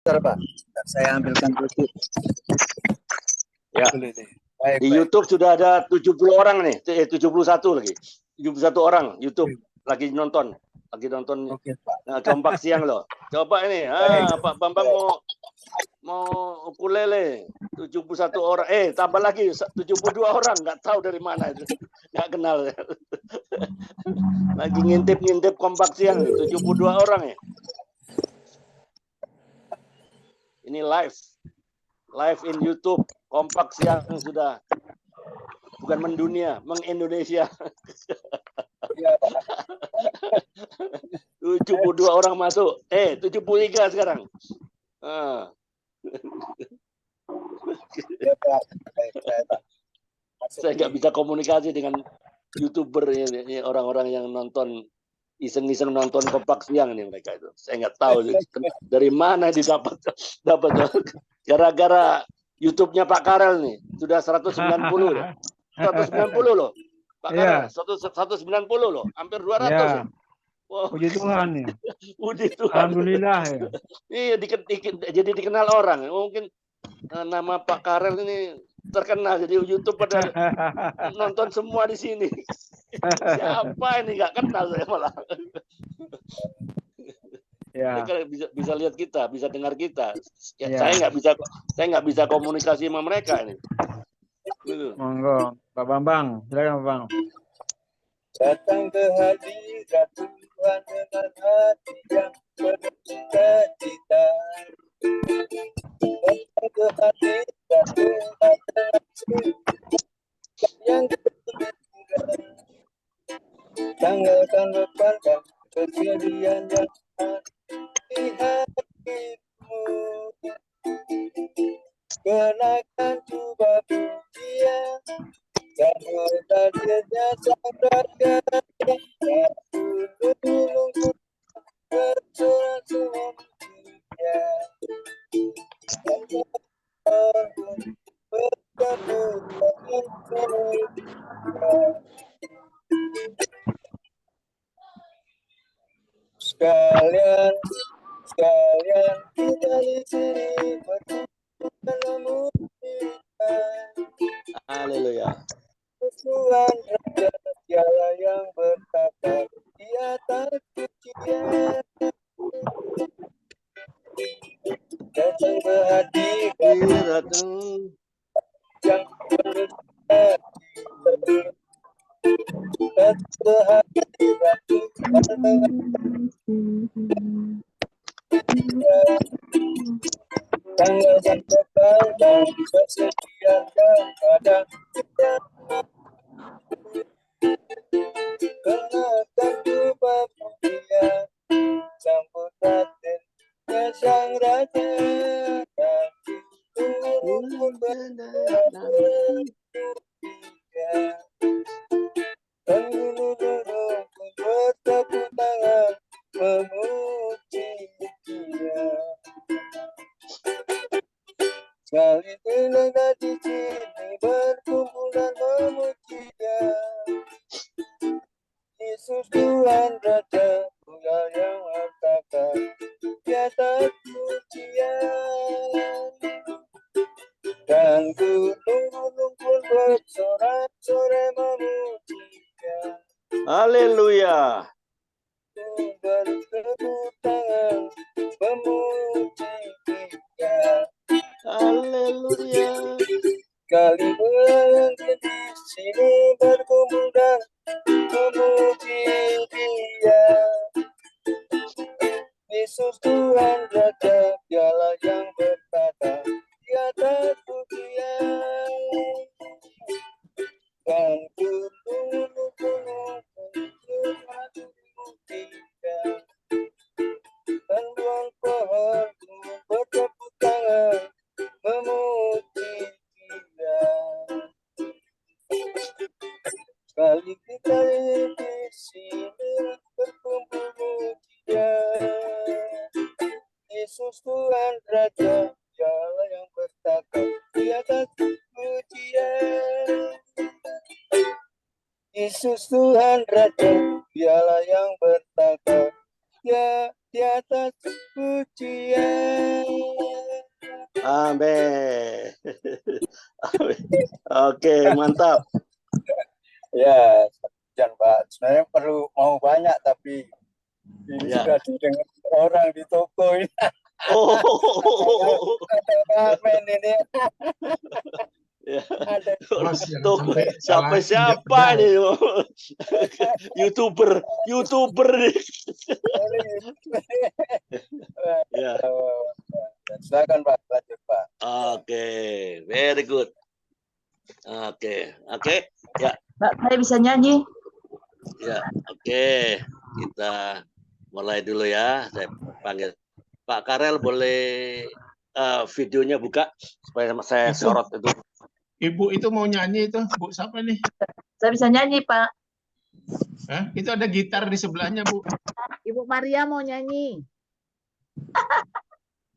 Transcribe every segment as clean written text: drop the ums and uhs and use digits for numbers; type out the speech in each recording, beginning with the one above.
Bentar, Pak. Bentar, saya ambilkan dulu. Ya. Baik, Di YouTube sudah ada 70 orang nih, 71 lagi. 71 orang YouTube lagi nonton. Oke, Pak. Kompak siang loh. Coba ini, Pak Bambang mau ukulele 71 orang. Tambah lagi 72 orang, nggak tahu dari mana itu. Nggak kenal. Lagi ngintip kompak siang nih, 72 orang ya. Ini live in YouTube. Kompak siang sudah bukan mendunia, mengindonesia. 72 orang masuk. 73 sekarang. Ya, Pak. Baik, Saya nggak bisa komunikasi dengan YouTuber ini, orang-orang yang nonton iseng-iseng nonton kompak siang ini mereka itu. Saya nggak tahu dari mana didapat gara-gara YouTube-nya Pak Karel nih sudah 190 loh. 190 loh. Pak Karel, 190 loh, hampir 200 ya. Wow. Puji Tuhan ya. Puji Tuhan. Alhamdulillah ya. Iya, jadi dikenal orang. Mungkin nama Pak Karel ini terkenal, jadi YouTube pada nonton semua di sini. Siapa ini, nggak kenal saya malah. Ya. Mereka bisa lihat kita, bisa dengar kita. Ya. Saya nggak bisa komunikasi sama mereka ini. Gitu. Monggo, Pak Bambang, silakan Pak Bambang. Datang ke hadirat Tuhan dengan hati yang penuh sukacita. Datang ke hadirat Tuhan dengan yang gembira. Tanggalkan beban dan kejadian yang di hatimu. Kenakan coba pujian dan hadirnya sang raja yang dulu bersorak-sorak dia. Sekalian kita di sini berkumpul. Haleluya. Tuhan Raja Dialah yang bertata di atas pujian. Datang berhadirat yang penuh sukacita. Berhadirat Tuhan tanggalkan beban dan kesedihan kepada kita. Kenakan coba pujian sambut hadirnya sang raja dan tunggu berdoa. Dan gunung-gunung pun bertepuk tangan memuji dia. Sekali telinga di sini berkumpul dan memuji dia. Yesus Tuhan Raja Tunggal yang harta di atas pujian. Dan gunung-gunung pun bersorak-sorai memuji dia. Haleluya. Bertepuk tangan memuji dia. Haleluya. Kali yang di sini berkumpul dan memuji dia. Yesus Tuhan Raja Dialah yang bertata di atas pujian. Dan gunung-gunung memuji dia. Dan pohon bertepuk tangan memuji dia. Sekali kita di sini berkumpul memuji dia. Yesus Tuhan Raja Dialah yang bertata di atas pujian. Yesus Tuhan Raja Dialah yang bertata bahagia di atas pujian. Amin. Oke, mantap. Ya, jangan Pak. Sebenarnya perlu mau banyak tapi ini Ya. sudah didengar orang di toko ini. Oh. Ada ramen ini. Ya. Ada Awas, jangan Tuh, sampai salah injak siapa pedal. ini? YouTuber nih. Ya. Silakan Pak, lanjut Pak. Oke, very good. Oke. Ya. Mbak, saya bisa nyanyi. Ya, oke. Kita mulai dulu ya. Saya panggil Pak Karel, boleh videonya buka supaya saya Itu. sorot itu. Ibu itu mau nyanyi itu, Bu siapa nih? Saya bisa nyanyi, Pak. Hah? Itu ada gitar di sebelahnya, Bu. Ibu Maria mau nyanyi.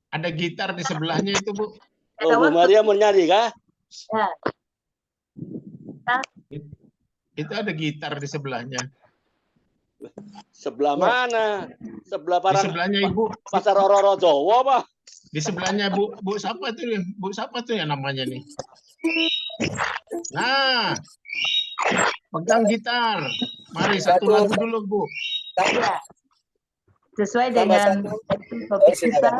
Ada gitar di sebelahnya itu, Bu. Oh, Bu Maria mau nyanyi kah? Ya. Itu ada gitar di sebelahnya. Sebelah mana? Sebelah Di parang sebelahnya Ibu. Pasar Roro Jawa, Pak. Di sebelahnya Bu siapa tuh? Bu siapa tuh ya namanya nih? Nah, pegang gitar. Mari satu lagu dulu, Bu. Ya. Sesuai Tambah dengan satu. topik silakan. kita,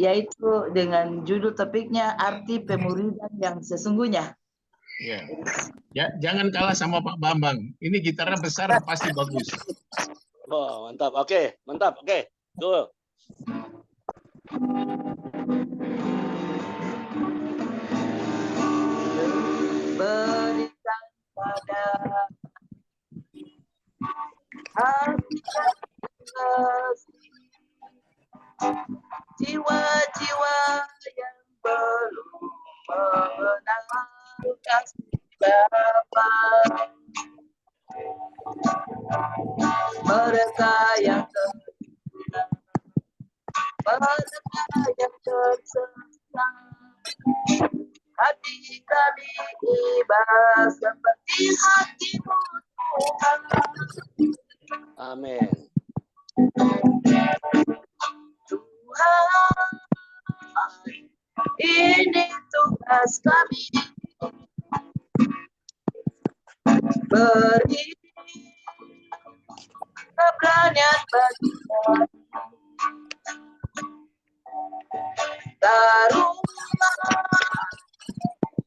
yaitu dengan judul topiknya arti pemuridan yang sesungguhnya. Ya. Ya, jangan kalah sama Pak Bambang. Ini gitarnya besar pasti bagus. Oh, mantap. Oke, mantap. Oke. Tuh. Berikan pada hati jiwa-jiwa yang belum mengenal kasih Bapa. Mereka yang terhina, mereka yang tersesat, hati kami iba seperti hatimu Tuhan. Amin. Tuhan, ini tugas kami, beri keberanian bagi kami, taruhlah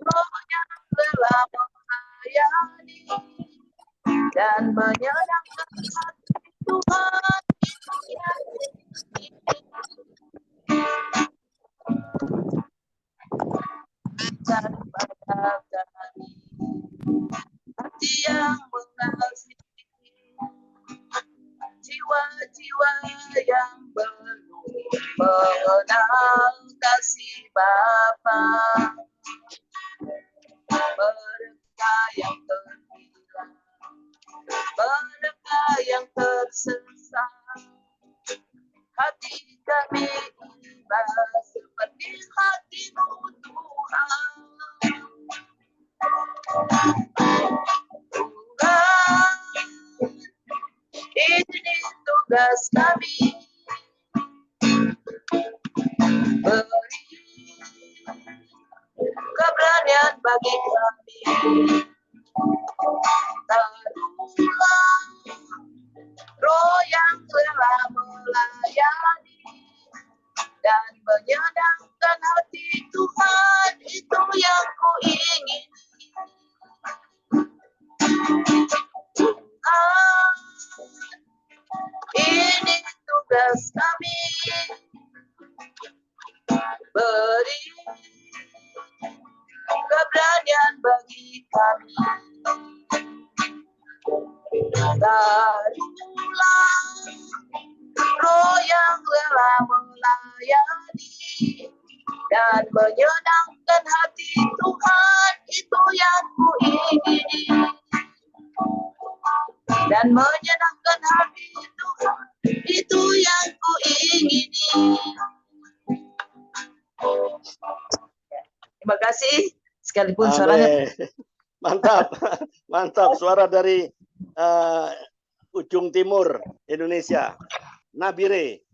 roh yang rela melayani dan menyenangkan hati Tuhan itu yang dan pada kami hati yang mengasihi, jiwa-jiwa yang belum mengenal kasih Bapa. Mereka yang terhilang, mereka yang tersesat, hati kami iba seperti hatimu Tuhan. Tuhan, ini tugas kami, beri keberanian bagi kami, taruhlah roh yang rela melayani dan menyenangkan hati Tuhan, itu yang ku ingin. Tuhan, ini tugas kami, beri keberanian bagi kami, taruhlah roh yang rela melayani dan menyenangkan hati Tuhan, itu yang ku ingin. Dan menyenangkan hati Tuhan, itu yang ku ingini. Terima kasih. Sekalipun suaranya Mantap. Mantap. Suara dari ujung timur Indonesia, Nabire.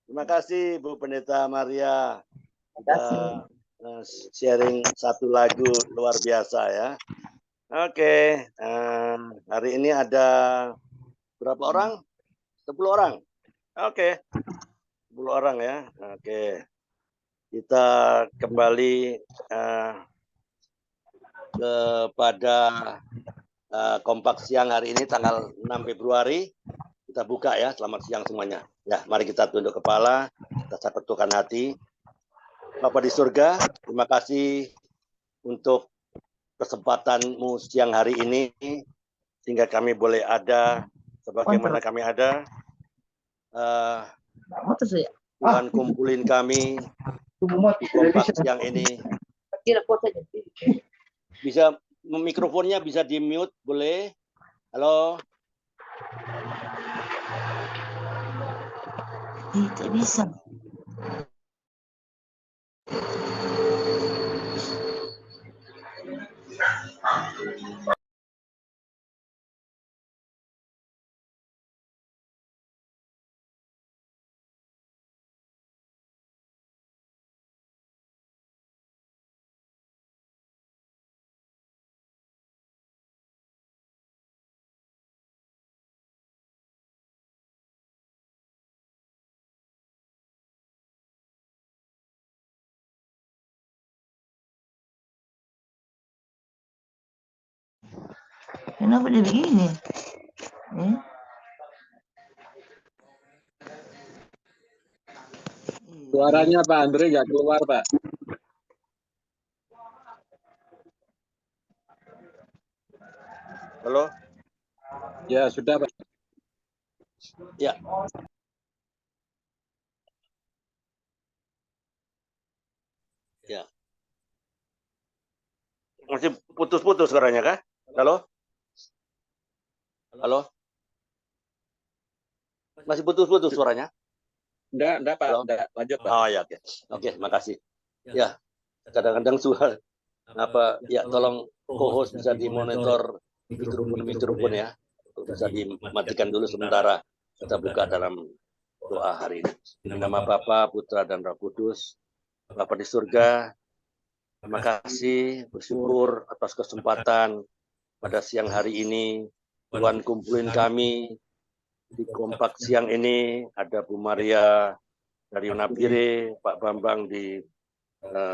Terima kasih Bu Pendeta Maria. Terima Sharing satu lagu luar biasa ya. Oke, hari ini ada berapa orang? 10 orang. Oke, 10 orang ya. Oke, kita kembali kepada kompak siang hari ini tanggal 6 Februari. Kita buka ya. Selamat siang semuanya. Ya, mari kita tunduk kepala, kita satukan hati. Bapa di surga, terima kasih untuk kesempatanmu siang hari ini, sehingga kami boleh ada sebagaimana kami ada. Tuhan kumpulin kami di kompak siang ini. Bisa mikrofonnya bisa di mute, boleh? Halo? Tidak bisa. Kenapa dia begini? Suaranya Pak Andre nggak keluar, Pak. Halo? Ya, sudah, Pak. Ya. Ya. Masih putus-putus suaranya kah? Halo? Halo? Masih putus-putus suaranya? Enggak, Pak. Halo? Enggak, lanjut, Pak. Oh ya, oke. Oke, makasih. Ya, kadang-kadang suara ya tolong co-host bisa dimonitor mikrofon ya. Bisa dimatikan dulu sementara. Kita buka dalam doa hari ini. Di nama Bapa, Putra dan Roh Kudus. Bapa di surga, terima kasih, bersyukur atas kesempatan pada siang hari ini. Tuhan kumpulin kami di kompak siang ini. Ada Bu Maria dari Nabire, Pak Bambang di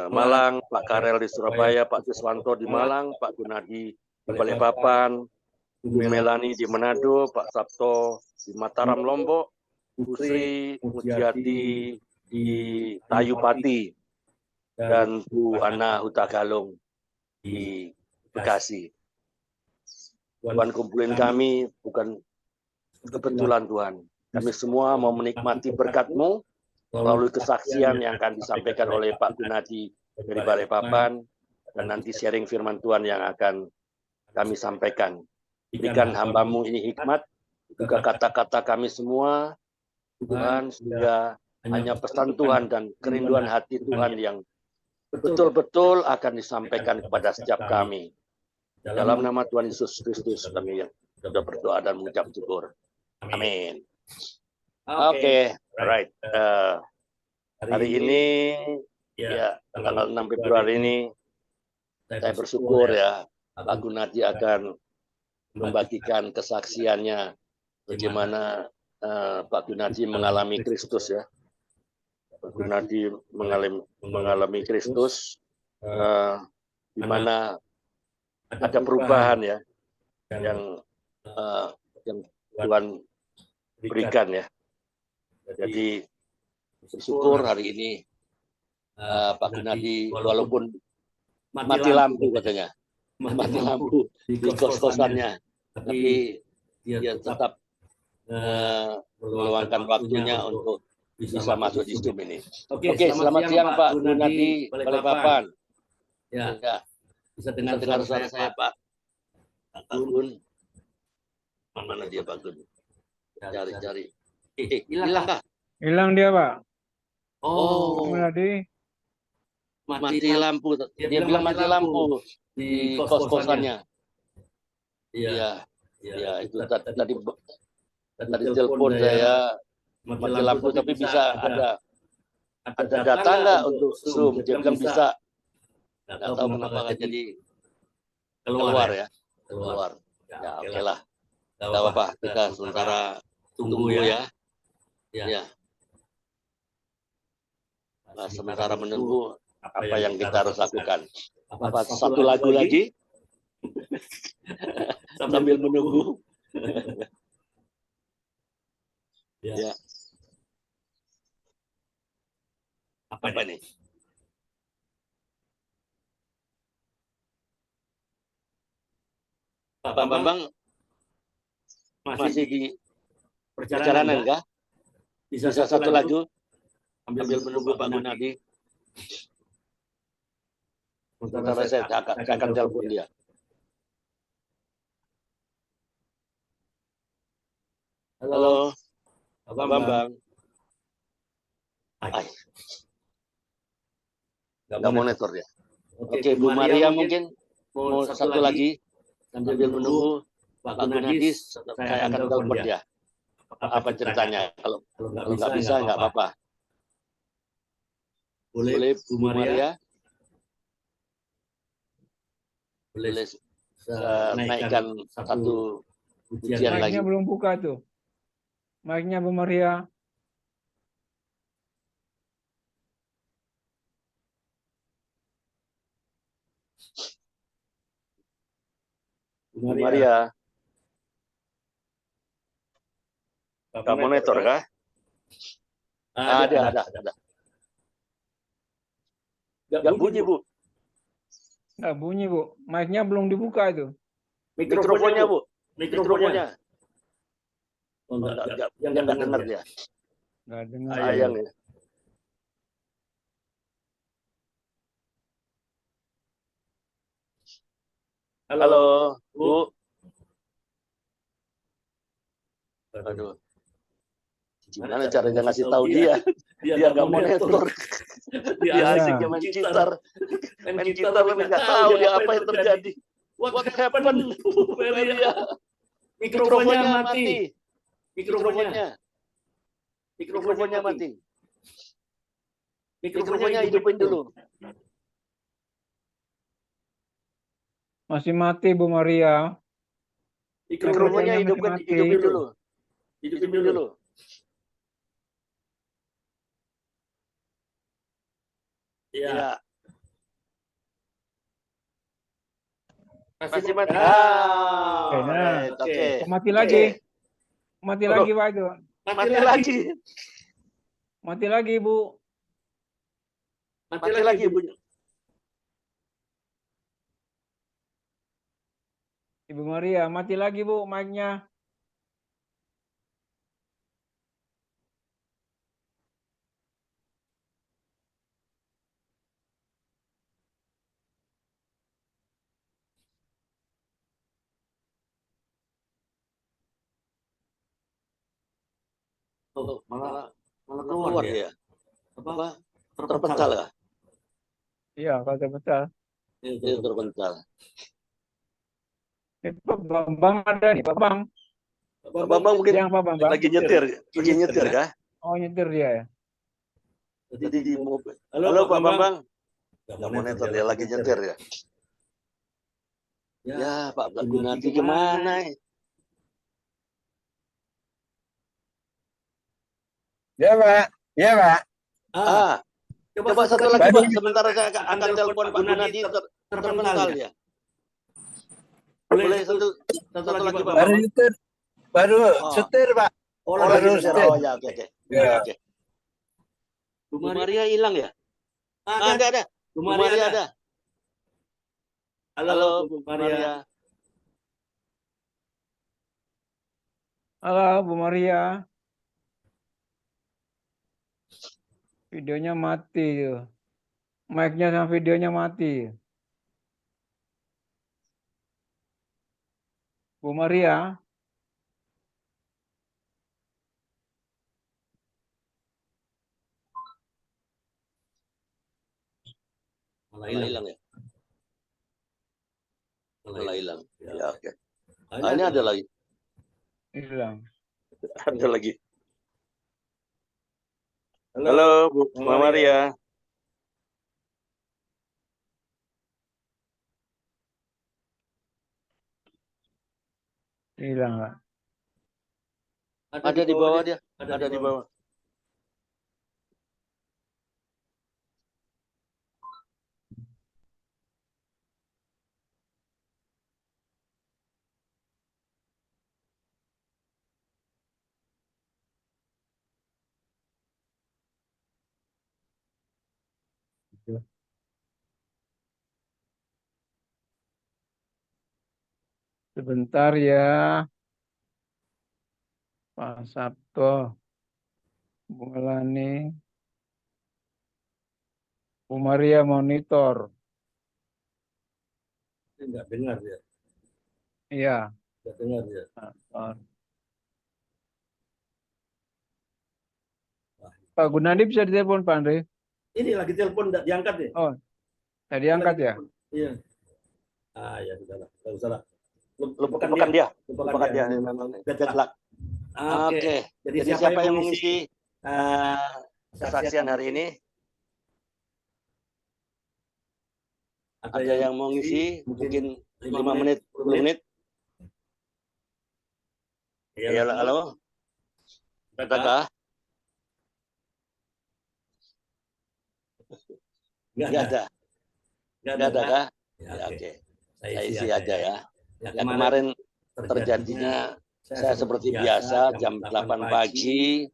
Malang, Pak Karel di Surabaya, Pak Siswanto di Malang, Pak Gunadi di Balikpapan, Bu Melani di Manado, Pak Sabto di Mataram Lombok, Bu Sri Mujiati di Tayupati, dan Bu Ana Hutagalung di Bekasi. Tuhan kumpulin kami bukan kebetulan Tuhan. Kami semua mau menikmati berkat-Mu melalui kesaksian yang akan disampaikan oleh Pak Gunadi dari Balikpapan, dan nanti sharing firman Tuhan yang akan kami sampaikan. Berikan hamba-Mu ini hikmat, juga kata-kata kami semua, Tuhan, sehingga hanya pesan Tuhan dan kerinduan hati Tuhan yang betul-betul akan disampaikan kepada setiap kami. Dalam nama Tuhan Yesus Kristus kami yang sudah berdoa dan mengucap syukur. Amin. Oke, alright. Hari ini ya tanggal 6 Februari ini saya bersyukur ya Pak Gunadi akan membagikan kesaksiannya bagaimana Pak Gunadi mengalami Kristus ya. Pak Gunadi mengalami Kristus di mana ada perubahan ya yang Tuhan berikan ya. Jadi bersyukur hari ini Pak Gunadi walaupun mati lampu katanya, mati lampu di kos-kosannya, tapi dia tetap meluangkan waktunya untuk bisa masuk di Zoom ini. Oke, selamat siang Pak Gunadi Balikpapan. Ya, bisa dengar suara saya Pak. Pak Gun, mana dia Pak Gun? Cari-cari. Hilang Pak. Hilang dia, Pak. Oh, Tadi mati lampu. Dia bilang mati lampu di kos-kosannya. Iya. Ya itu tadi telepon saya mati lampu tapi bisa ada data nggak untuk Zoom? Dia bilang bisa. Nggak tahu kenapa nggak jadi keluar ya. Keluar. Ya oke lah. Nggak apa-apa. Kita sementara tunggu ya. Ya. Nah, sementara menunggu apa yang kita harus lakukan. Apa satu lagu lagi? Sambil menunggu. Ya. Apa ini? Pak Bambang masih di perjalanan enggak? Bisa satu lagu sambil menunggu Pak Gunadi. Sementara saya akan telepon dia. Halo, Pak Bambang. Nggak monitor ya. Oke, Bu Maria mungkin mau satu lagi sambil menunggu Pak Gunadi. Saya akan telepon dia. Apa ceritanya? Kalau nggak bisa nggak apa-apa. Boleh Bu Maria? Boleh naikkan satu ujian lagi. Mic-nya belum buka tuh. Mic-nya Bu Maria. Bu Maria. Nggak monitor kah? Ada. Nggak bunyi, Bu. Nggak bunyi, Bu. Mic-nya belum dibuka itu. Mikrofonnya, Bu. Mikrofonnya. Nggak dengar dia. Nggak dengar. Sayang ya. Halo, Bu. Aduh. Gimana caranya ngasih tahu dia? Dia nggak monitor. Dia asiknya main gitar. Main gitar tapi nggak tahu dia apa yang terjadi. What happened? Maria. Mikrofonnya mati. Mikrofonnya mati. Mikrofonnya hidupin dulu. Masih mati, Bu Maria. Mikrofonnya hidupin dulu. Hidupin dulu. Ya. Masih mati. Oke. Mati lagi. Mati lagi, Pak itu. Mati lagi, Bu. Mati lagi, Bu. Ibu Maria, mati lagi, Bu, mic-nya. Malah keluar dia. Apa? Terpental ya? Iya, kalau terpental. Itu terpental. Pak Bambang ada nih, Pak Bambang. Pak Bambang mungkin Yang Pak Bambang. lagi nyetir kah? Oh, nyetir dia ya. Jadi di mobil. Halo Pak Bambang. Nggak monitor dia lagi nyetir ya. Ya Pak Gunadi gimana? Ya, Pak. Ya, Pak. Coba satu lagi Pak. Sementara saya akan telepon Pak Gunadi terpental dia. Boleh satu lagi Pak. Baru nyetir. Baru setir, Pak. Baru setir. Oh ya, oke. Ya. Oke. Bu Maria hilang ya? Ada. Bu Maria ada. Halo Bu Maria. Halo, Bu Maria. Videonya mati tuh. Mic-nya sama videonya mati. Bu Maria. Malah hilang ya? Malah hilang. Ya oke. Ini ada lagi. Hilang. Ada lagi. Halo, Bu Mama Maria. Hilang nggak? Ada di bawah dia. Ada di bawah. Sebentar ya, Pak Sabto, Bu Melani, Bu Maria monitor. Enggak dengar ya. Iya. Enggak dengar ya. Pak Gunadi bisa ditelepon Pak Andre? Ini lagi telepon enggak diangkat ya? Oh, tadi angkat ya? Iya. Ah ya sudah lah. Enggak usah lah. Lupakan dia. Lupakan Lupakan dia. dia. Memang Deadlock. deadlock. Oke. Oke. Jadi Jadi siapa yang mengisi kesaksian hari ini? Ada yang mau ngisi mungkin 5 menit, 10 menit. Iya, halo. Adakah? Enggak ada. Enggak ada kah? Ya, oke. Saya isi aja ya. Ya, kemarin terjadinya saya seperti biasa jam 8 pagi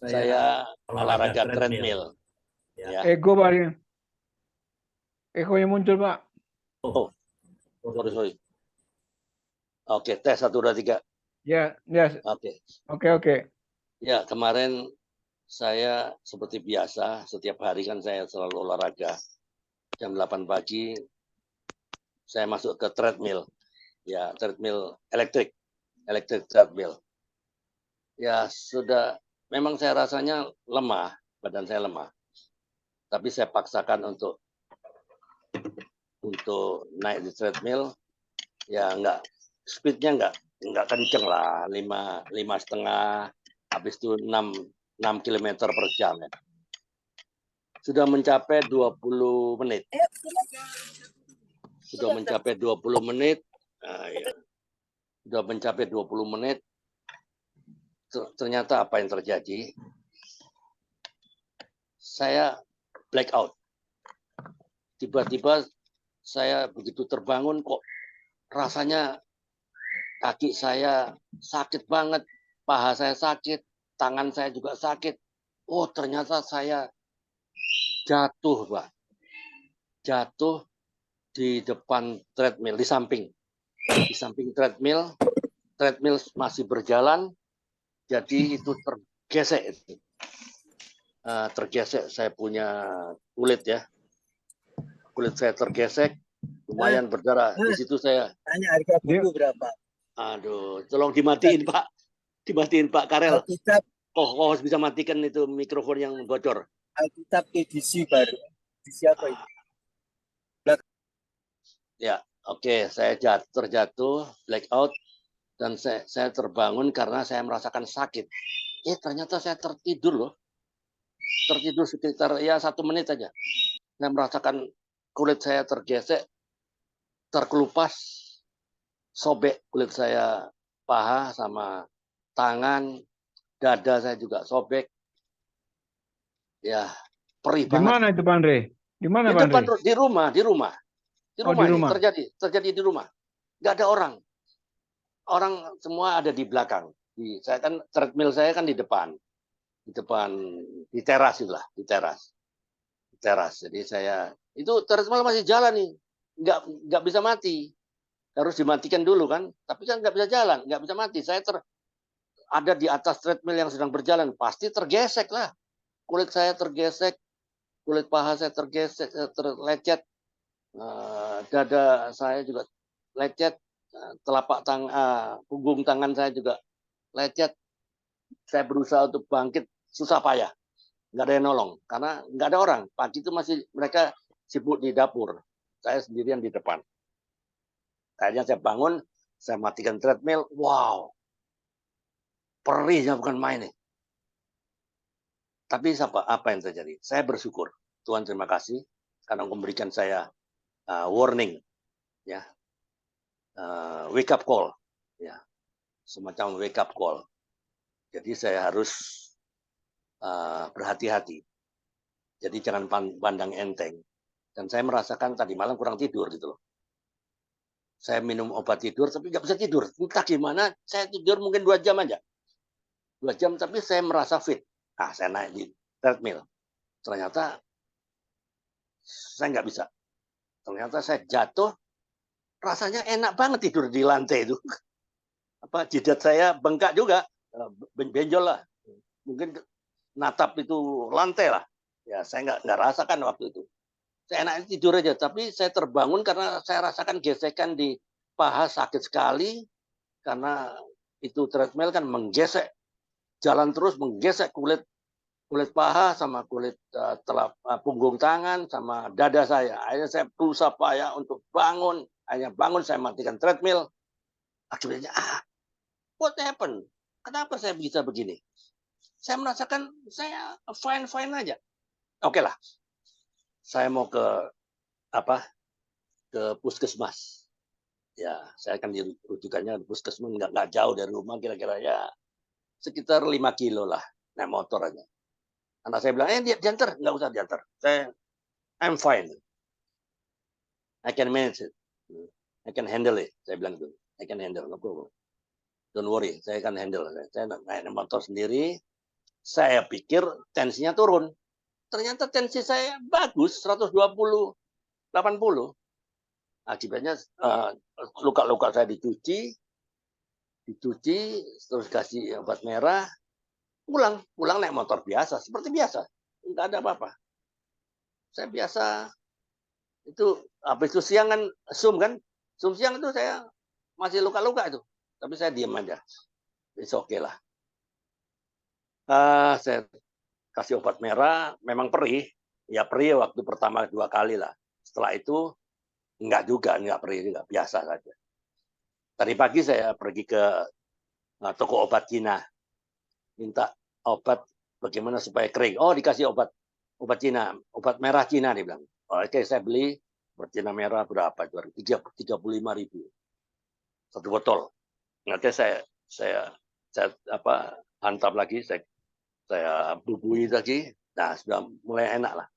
saya olahraga treadmill. Ya. Ego Pak. Ego yang muncul Pak. Oh, sorry. Oke, tes 1, 2, 3. Ya. Oke. Oke. Ya, kemarin saya seperti biasa, setiap hari kan saya selalu olahraga. Jam 8 pagi, saya masuk ke treadmill. Ya, treadmill elektrik treadmill. Ya, sudah, memang saya rasanya lemah, badan saya lemah. Tapi saya paksakan untuk naik di treadmill, ya speednya enggak kenceng lah, 5,5, habis itu 6 km per jam ya. Sudah mencapai 20 menit. Sudah mencapai 20 menit. Nah, ya. Sudah mencapai 20 menit. Ternyata apa yang terjadi? Saya blackout. Tiba-tiba saya begitu terbangun kok rasanya kaki saya sakit banget, paha saya sakit, tangan saya juga sakit. Oh, ternyata saya jatuh, Pak. Jatuh di depan treadmill, di samping treadmill masih berjalan, jadi itu tergesek. Tergesek saya punya kulit ya. Kulit saya tergesek, lumayan berdarah. Di situ saya Tanya harga buku berapa? Aduh, tolong dimatiin Pak. Dimatiin Pak Karel. Alkitab. Oh, bisa matikan itu mikrofon yang bocor. Alkitab edisi baru. Edisi apa itu? Ya, oke. Saya terjatuh, blackout, dan saya terbangun karena saya merasakan sakit. Ternyata saya tertidur loh. Tertidur sekitar 1 menit aja. Saya merasakan kulit saya tergesek, terkelupas, sobek kulit saya, paha sama tangan, dada saya juga sobek. Ya, perih banget. Di mana itu Pak Andre? Di mana Pak Andre? Di rumah. Di rumah ini terjadi di rumah. Nggak ada orang. Orang semua ada di belakang. Saya kan treadmill saya kan di depan. Di teras itulah, di teras. Jadi saya itu treadmill masih jalan nih. Nggak bisa mati. Harus dimatikan dulu kan. Tapi kan nggak bisa jalan, nggak bisa mati. Saya ada di atas treadmill yang sedang berjalan, pasti tergesek lah. Kulit saya tergesek, kulit paha saya tergesek, terlecet, dada saya juga lecet, telapak punggung tangan saya juga lecet. Saya berusaha untuk bangkit, susah payah. Nggak ada yang nolong, karena nggak ada orang. Pagi itu mereka sibuk di dapur. Saya sendirian di depan. Akhirnya saya bangun, saya matikan treadmill. Wow, perihnya bukan main nih. Tapi apa yang terjadi? Saya bersyukur. Tuhan terima kasih karena memberikan saya warning, ya, wake up call, ya, semacam wake up call. Jadi saya harus berhati-hati. Jadi jangan pandang enteng. Dan saya merasakan tadi malam kurang tidur gitu loh. Saya minum obat tidur tapi nggak bisa tidur. Entah gimana, saya tidur mungkin 2 jam aja. 2 jam tapi saya merasa fit. Nah, saya naik di treadmill. Ternyata saya nggak bisa. Ternyata saya jatuh, rasanya enak banget tidur di lantai itu. Jidat saya bengkak juga, benjol lah. Mungkin natap itu lantai lah. Ya, saya nggak rasakan waktu itu. Saya enak tidur aja, tapi saya terbangun karena saya rasakan gesekan di paha sakit sekali karena itu treadmill kan menggesek, jalan terus menggesek kulit paha sama kulit punggung tangan sama dada saya. Akhirnya saya berusaha payah untuk bangun. Akhirnya bangun, saya matikan treadmill. Akhirnya, what happened? Kenapa saya bisa begini? Saya merasakan saya fine aja. Oke lah. Saya mau ke puskesmas. Ya, saya akan dirujukannya puskesmas nggak jauh dari rumah, kira-kira ya sekitar 5 kilo lah, naik motor aja. Anak saya bilang, diantar, nggak usah diantar. I'm fine. I can manage it. I can handle it. Saya bilang gitu. I can handle, no problem. Don't worry, saya akan handle. Saya naik motor sendiri. Saya pikir tensinya turun. Ternyata tensi saya bagus, 120/80. Akibatnya luka-luka saya dicuci, terus kasih obat merah, pulang naik motor biasa, seperti biasa, nggak ada apa-apa. Saya biasa itu habis itu siang kan Zoom siang itu saya masih luka-luka itu, tapi saya diam aja, it's okay lah. Saya kasih obat merah, memang perih waktu pertama 2 kali lah. Setelah itu enggak perih juga, biasa saja. Tadi pagi saya pergi ke toko obat Cina, minta obat bagaimana supaya kering. Oh, dikasih obat Cina, obat merah Cina, dia bilang. Oke, saya beli obat Cina merah berapa? 35.000 satu botol. Nanti saya hantam lagi, saya bubui lagi, nah sudah mulai enak lah.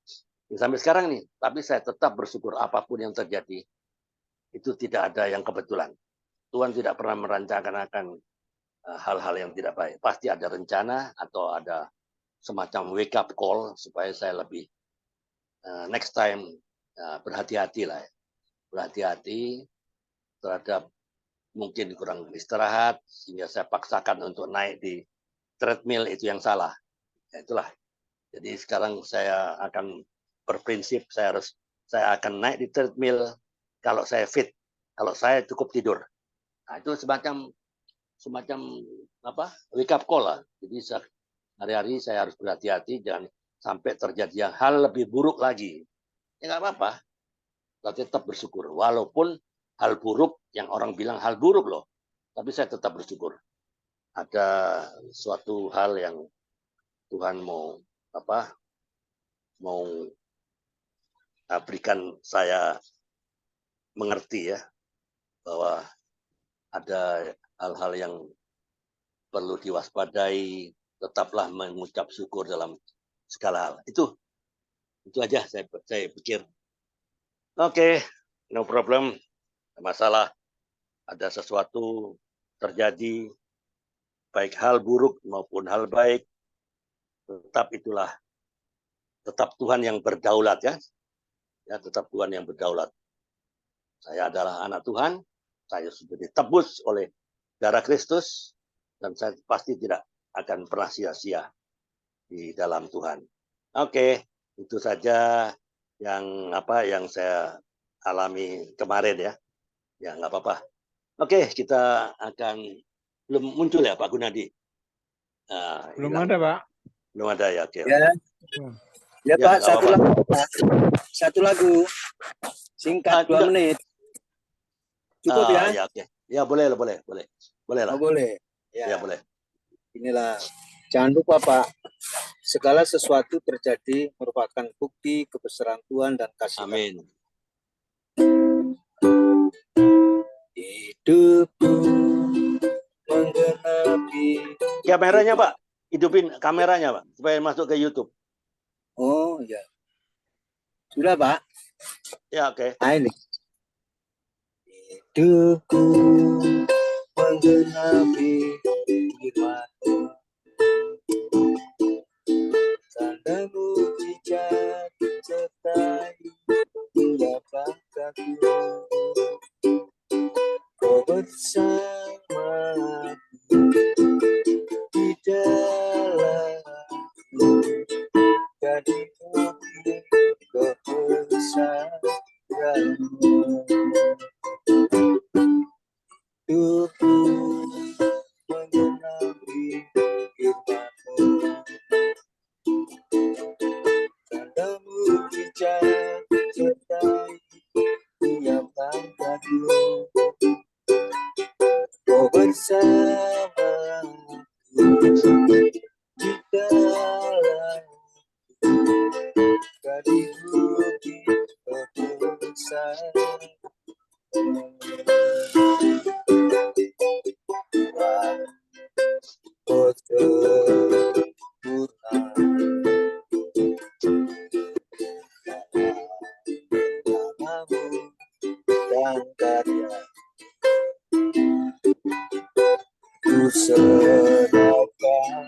Sampai sekarang nih, tapi saya tetap bersyukur apapun yang terjadi, itu tidak ada yang kebetulan. Tuhan tidak pernah merancangkan akan hal-hal yang tidak baik. Pasti ada rencana atau ada semacam wake up call supaya saya lebih next time berhati-hati lah. Berhati-hati terhadap mungkin kurang istirahat, sehingga saya paksakan untuk naik di treadmill, itu yang salah. Ya, itulah. Jadi sekarang saya akan berprinsip saya akan naik di treadmill kalau saya fit, kalau saya cukup tidur. Nah, itu semacam wake up call lah. Jadi hari-hari saya harus berhati-hati jangan sampai terjadi yang hal lebih buruk lagi. Ya nggak apa-apa. Saya tetap bersyukur walaupun hal buruk yang orang bilang hal buruk loh. Tapi saya tetap bersyukur. Ada suatu hal yang Tuhan mau berikan saya mengerti, ya, bahwa ada hal-hal yang perlu diwaspadai, tetaplah mengucap syukur dalam segala hal. Itu aja saya pikir. Oke, no problem, masalah. Ada sesuatu terjadi, baik hal buruk maupun hal baik, tetap Tuhan yang berdaulat, ya. Ya, tetap Tuhan yang berdaulat. Saya adalah anak Tuhan, saya sudah ditebus oleh darah Kristus, dan saya pasti tidak akan pernah sia-sia di dalam Tuhan. Oke, itu saja yang saya alami kemarin, ya. Ya, nggak apa-apa. Oke, kita akan belum muncul ya Pak Gunadi. Belum ada, Pak. Belum ada ya, oke. Ya, Pak, satu lagu singkat 2 menit. Cukup ya? Ya, oke. Ya, boleh lah. Oh, boleh. Ya, boleh. inilah. Jangan lupa Pak, segala sesuatu terjadi merupakan bukti kebesaran Tuhan dan kasih. Amin. Hidupku menggenapi. Kameranya Pak, hidupin kameranya Pak, supaya masuk ke YouTube. Oh ya, sudah Pak. Ya oke. Nah, ini. Hidupku menggenapi firman-Mu, tanda mujizat sertai tiap langkahku. Kau bersama di dalamku, jadi bukti kebesaran-Mu. Hidupku menggenapi firman-Mu, tanda mujizat sertai tiap langkahku. Kau bersamaku di dalam, jadi bukti kebesaran. Kau sempurna namamu dan karya. Ku serahkan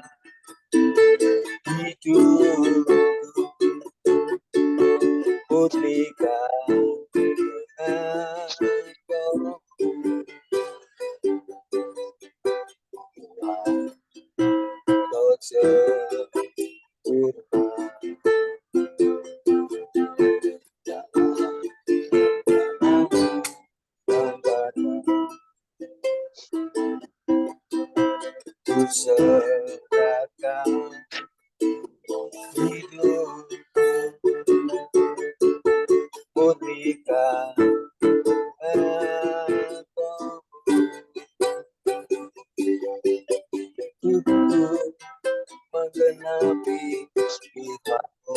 hidupku, murnikan Engkau. Kau sempurna namamu dan karya. Ku serahkan hidupku, murnikan Engkau. Hidupku menggenapi firman-Mu,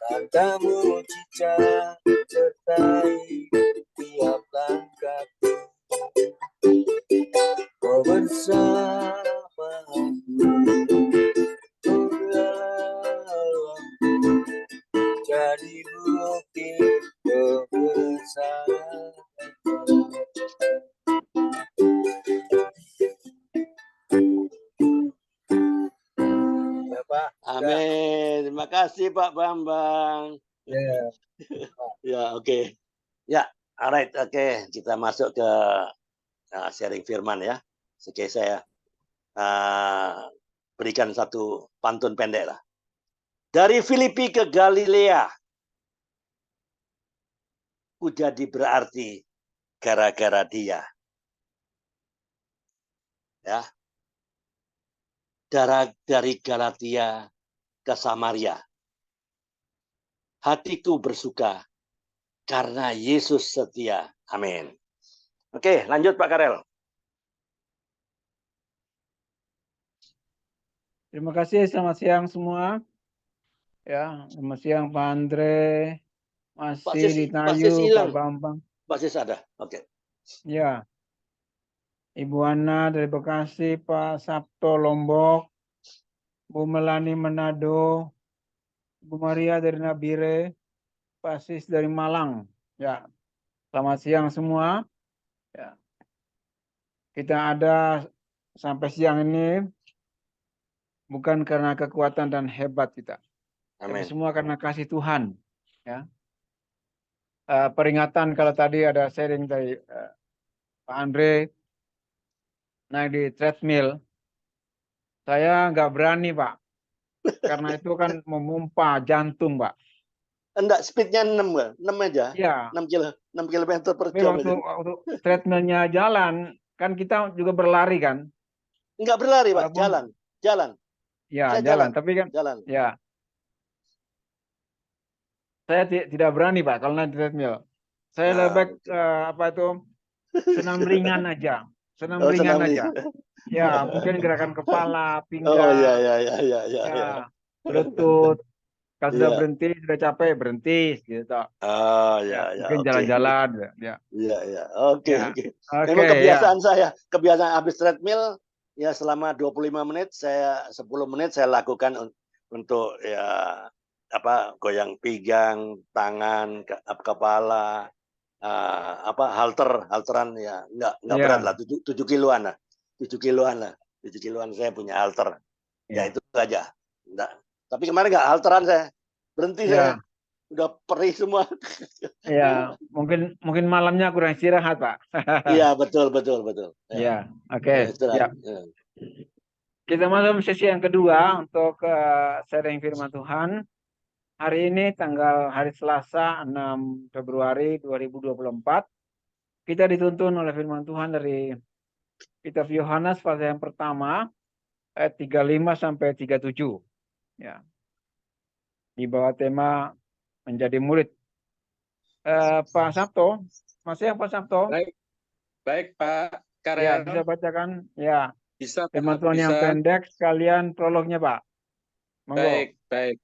tanda mujizat sertai tiap langkahku. Kau bersamaku, jadi bukti kebesaran. Ya Pak. Amin. Terima kasih Pak Bambang. Ya. Ya oke. Ya, alright, oke. Kita masuk ke sharing firman ya. Oke, saya berikan satu pantun pendek lah. Dari Filipi ke Galilea, ku jadi berarti gara-gara dia. Ya. Dari Galatia ke Samaria. Hatiku bersuka karena Yesus setia. Amin. Oke, lanjut Pak Karel. Terima kasih, selamat siang semua. Ya, selamat siang Pak Andre, masih di Pasis Tayu, Pak hilang. Bambang. Pasis ada. Oke. Ya, Ibu Ana dari Bekasi, Pak Sabto Lombok, Bu Melani Manado, Bu Maria dari Nabire, Pak Sis dari Malang. Ya, selamat siang semua. Ya. Kita ada sampai siang ini bukan karena kekuatan dan hebat kita, tapi Amin. semua karena kasih Tuhan. Ya. Peringatan kalau tadi ada sharing dari Pak Andre naik di treadmill, saya nggak berani Pak, karena itu kan memompa jantung Pak. Enggak, speednya 6 Pak. 6 aja. Ya. 6 km per Tapi jam. waktu treadmillnya jalan, kan kita juga berlari kan? Enggak berlari Pak, Walaupun- jalan. Ya, Saya jalan. Tapi kan, jalan. ya. Saya tidak berani Pak kalau naik treadmill. Saya lebih baik senam ringan aja. senam Oh, ringan senam aja. ringan. Ya, mungkin gerakan kepala, Oh iya pinggang, iya iya iya iya. ya, Iya. lutut. Kalau sudah Iya. berhenti, sudah capek, berhenti gitu. Oh Ya, iya iya. mungkin Oke. jalan-jalan. Ya, Iya iya. Oke ya, oke. oke, Memang ya, kebiasaan habis treadmill ya selama 25 menit 10 menit saya lakukan untuk ya apa goyang pinggang, tangan, kepala, halteran ya nggak berat lah ya, 7 kiloan lah 7 kiloan lah 7 kiloan saya punya halter ya ya, itu aja. Nggak. Tapi kemarin nggak halteran saya berhenti saya ya, udah perih semua. ya. Mungkin malamnya kurang istirahat, Pak. Iya betul betul betul ya. Ya, oke, Istirahat. ya. Ya. Kita masuk sesi yang kedua untuk sharing firman Tuhan. Hari ini hari Selasa 6 Februari 2024. Kita dituntun oleh firman Tuhan dari kitab Yohanes pasal yang pertama ayat 35 sampai 37. Ya. Di bawah tema menjadi murid. Pak Sabto, masih Pak Sabto? Baik, baik Pak Ya, Karel. bisa bacakan ya Bisa firman Pak, Tuhan yang bisa. pendek sekalian prolognya, Pak. Monggo. Baik, baik,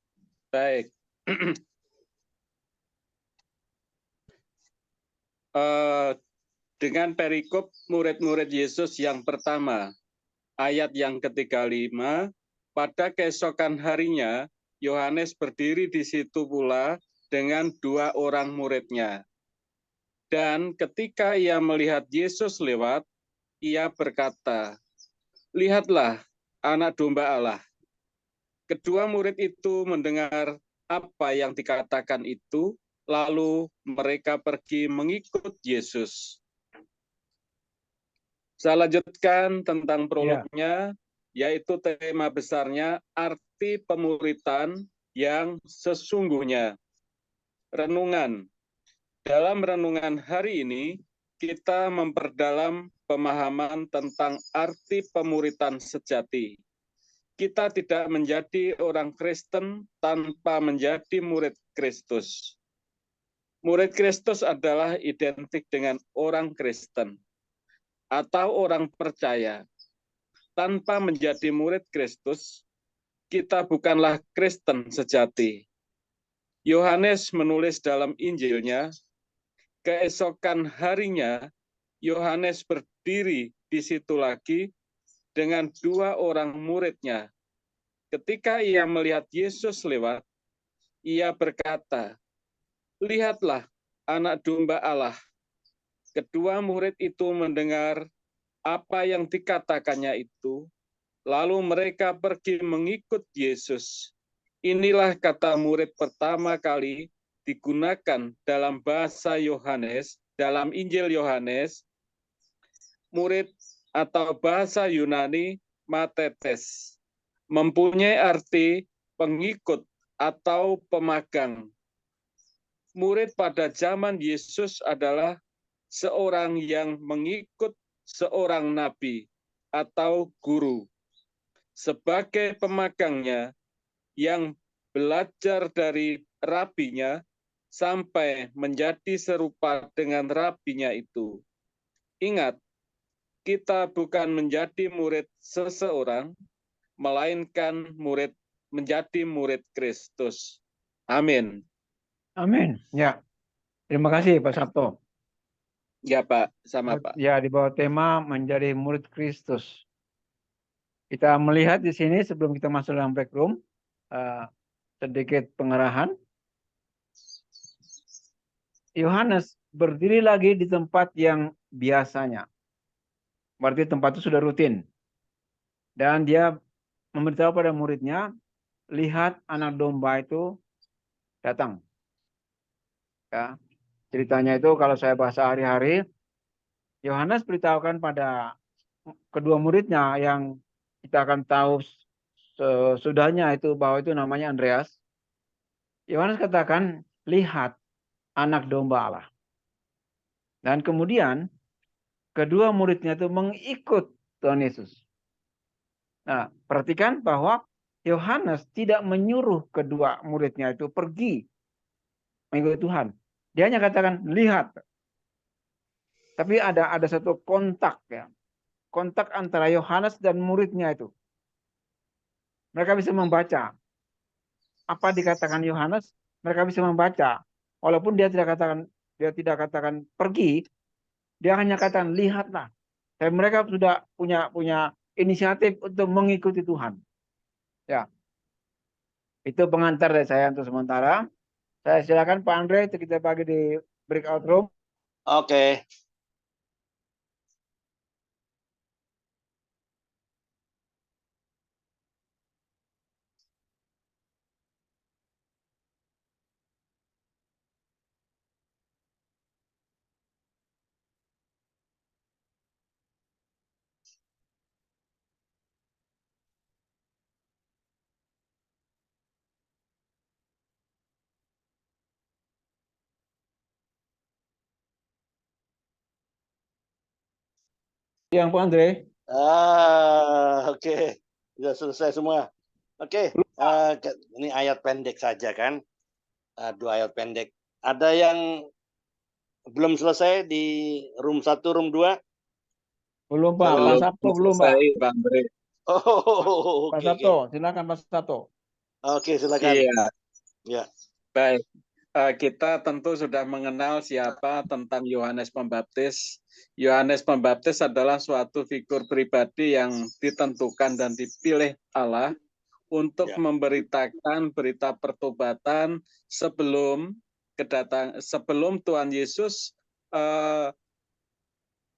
baik. Dengan perikop murid-murid Yesus yang pertama, ayat yang ke-35, pada keesokan harinya, Yohanes berdiri di situ pula dengan 2 orang muridnya. Dan ketika ia melihat Yesus lewat, ia berkata, "Lihatlah, anak domba Allah." Kedua murid itu mendengar apa yang dikatakan itu, lalu mereka pergi mengikut Yesus. Saya lanjutkan tentang prolognya, yaitu tema besarnya arti pemuritan yang sesungguhnya. Renungan. Dalam renungan hari ini, kita memperdalam pemahaman tentang arti pemuritan sejati. Kita tidak menjadi orang Kristen tanpa menjadi murid Kristus. Murid Kristus adalah identik dengan orang Kristen atau orang percaya. Tanpa menjadi murid Kristus, kita bukanlah Kristen sejati. Yohanes menulis dalam Injilnya, keesokan harinya Yohanes berdiri di situ lagi dengan 2 orang muridnya. Ketika ia melihat Yesus lewat, ia berkata, "Lihatlah, anak domba Allah." Kedua murid itu mendengar apa yang dikatakannya itu, lalu mereka pergi mengikut Yesus. Inilah kata murid pertama kali digunakan dalam bahasa Yohanes, dalam Injil Yohanes, murid atau bahasa Yunani matetes, mempunyai arti pengikut atau pemagang. Murid pada zaman Yesus adalah seorang yang mengikut seorang nabi atau guru. Sebagai pemagangnya yang belajar dari rabinya sampai menjadi serupa dengan rabinya itu. Ingat, kita bukan menjadi murid seseorang, melainkan menjadi murid Kristus. Amin. Amin. Ya. Terima kasih Pak Sabto. Ya Pak, sama Pak. Ya, di bawah tema menjadi murid Kristus. Kita melihat di sini sebelum kita masuk dalam break room, sedikit pengarahan. Yohanes berdiri lagi di tempat yang biasanya. Berarti tempat itu sudah rutin. Dan dia memberitahu pada muridnya, lihat anak domba itu datang. Ya. Ceritanya itu kalau saya bahasa hari-hari, Yohanes beritahukan pada kedua muridnya yang kita akan tahu sesudahnya itu bahwa itu namanya Andreas. Yohanes katakan, lihat anak domba Allah. Dan kemudian kedua muridnya itu mengikut Tuhan Yesus. Nah, perhatikan bahwa Yohanes tidak menyuruh kedua muridnya itu pergi mengikuti Tuhan. Dia hanya katakan, lihat. Tapi ada satu kontak ya. kontak antara Yohanes dan muridnya itu. Mereka bisa membaca apa dikatakan Yohanes, mereka bisa membaca. Walaupun dia tidak katakan pergi, dia hanya katakan lihatlah. Dan mereka sudah punya inisiatif untuk mengikuti Tuhan. Ya. Itu pengantar dari saya untuk sementara. Saya silakan Pak Andre, kita bagi di breakout room. Oke. Yang Pak Andre. Oke. Sudah selesai semua. Oke. Ini ayat pendek saja kan? 2 ayat pendek. Ada yang belum selesai di room 1, room 2? Belum Pak, Kalau- Pak Sabto belum Pak. Selesai, Pak Andre. Oh, Pak oke, Sabto, oke. silakan Pak Sabto. Oke, silakan. Iya, Ya. baik. Kita tentu sudah mengenal siapa tentang Yohanes Pembaptis. Yohanes Pembaptis adalah suatu figur pribadi yang ditentukan dan dipilih Allah untuk Ya. memberitakan berita pertobatan sebelum Tuhan Yesus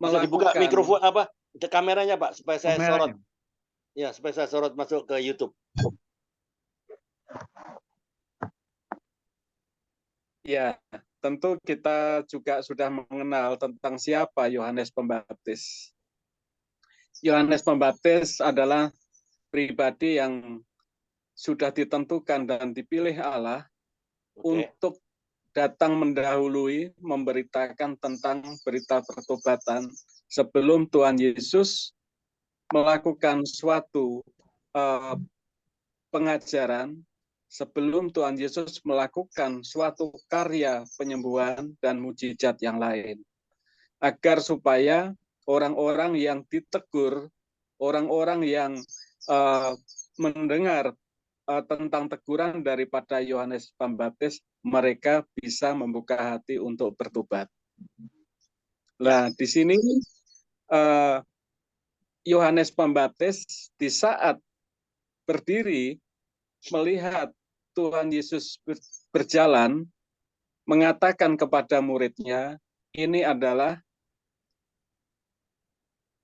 Bisa dibuka melakukan mikrofon kameranya Pak supaya saya sorot. Kameranya. Ya, supaya saya sorot masuk ke YouTube. Ya, tentu kita juga sudah mengenal tentang siapa Yohanes Pembaptis. Yohanes Pembaptis adalah pribadi yang sudah ditentukan dan dipilih Allah Oke. untuk datang mendahului memberitakan tentang berita pertobatan sebelum Tuhan Yesus melakukan suatu pengajaran, sebelum Tuhan Yesus melakukan suatu karya penyembuhan dan mujizat yang lain. Agar supaya orang-orang yang ditegur, orang-orang yang mendengar tentang teguran daripada Yohanes Pembaptis, mereka bisa membuka hati untuk bertobat. Nah, di sini Yohanes Pembaptis di saat berdiri melihat Tuhan Yesus berjalan, mengatakan kepada muridnya, ini adalah,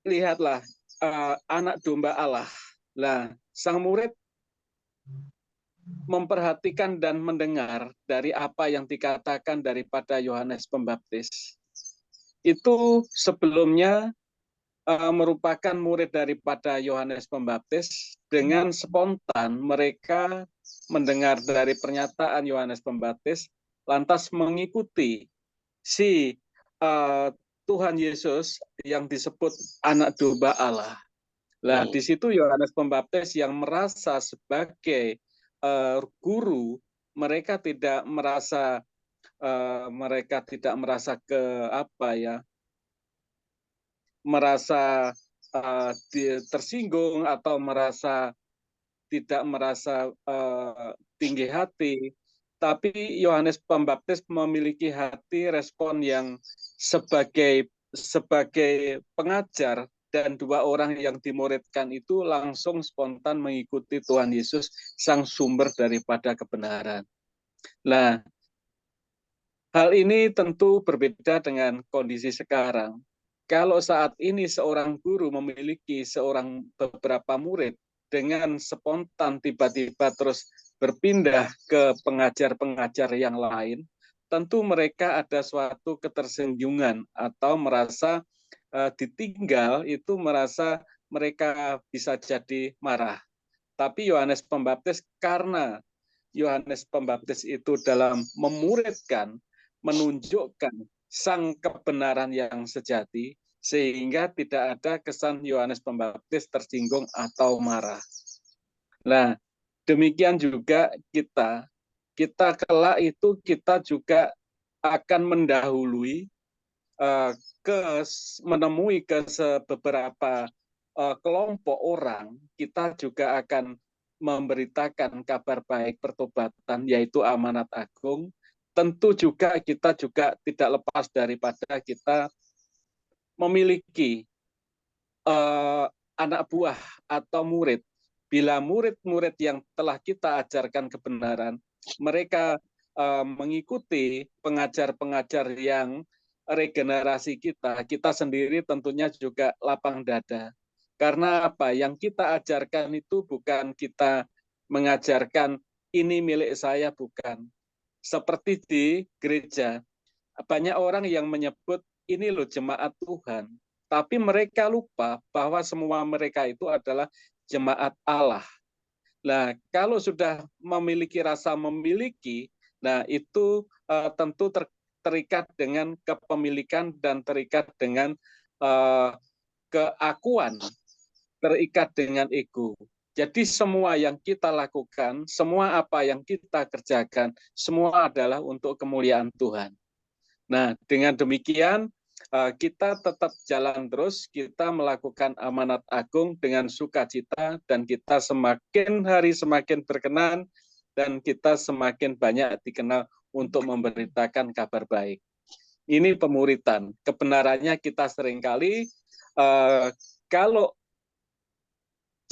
lihatlah, anak domba Allah. Nah, sang murid memperhatikan dan mendengar dari apa yang dikatakan daripada Yohanes Pembaptis. Itu sebelumnya merupakan murid daripada Yohanes Pembaptis. Dengan spontan mereka mendengar dari pernyataan Yohanes Pembaptis, lantas mengikuti si Tuhan Yesus yang disebut anak domba Allah. Nah, di situ Yohanes Pembaptis yang merasa sebagai guru, mereka tidak merasa merasa tersinggung atau tidak merasa tinggi hati, tapi Yohanes Pembaptis memiliki hati respon yang sebagai pengajar, dan 2 orang yang dimuridkan itu langsung spontan mengikuti Tuhan Yesus, sang sumber daripada kebenaran. Nah, hal ini tentu berbeda dengan kondisi sekarang. Kalau saat ini seorang guru memiliki beberapa murid, dengan spontan tiba-tiba terus berpindah ke pengajar-pengajar yang lain, tentu mereka ada suatu ketersinggungan atau merasa ditinggal, itu merasa mereka bisa jadi marah. Tapi Yohanes Pembaptis, karena Yohanes Pembaptis itu dalam memuridkan, menunjukkan sang kebenaran yang sejati, sehingga tidak ada kesan Yohanes Pembaptis tersinggung atau marah. Nah, demikian juga kita kelak itu kita juga akan mendahului menemui beberapa kelompok orang, kita juga akan memberitakan kabar baik pertobatan, yaitu amanat agung. Tentu juga kita juga tidak lepas daripada kita memiliki anak buah atau murid. Bila murid-murid yang telah kita ajarkan kebenaran, mereka mengikuti pengajar-pengajar yang regenerasi kita, kita sendiri tentunya juga lapang dada. Karena apa? Yang kita ajarkan itu bukan kita mengajarkan ini milik saya, bukan. Seperti di gereja, banyak orang yang menyebut ini loh jemaat Tuhan, tapi mereka lupa bahwa semua mereka itu adalah jemaat Allah. Nah, kalau sudah memiliki rasa memiliki, nah itu tentu terikat dengan kepemilikan dan terikat dengan keakuan, terikat dengan ego. Jadi semua yang kita lakukan, semua apa yang kita kerjakan, semua adalah untuk kemuliaan Tuhan. Nah, dengan demikian kita tetap jalan terus, kita melakukan amanat agung dengan sukacita, dan kita semakin hari semakin berkenan, dan kita semakin banyak dikenal untuk memberitakan kabar baik. Ini pemuritan. Kebenarannya kita seringkali kalau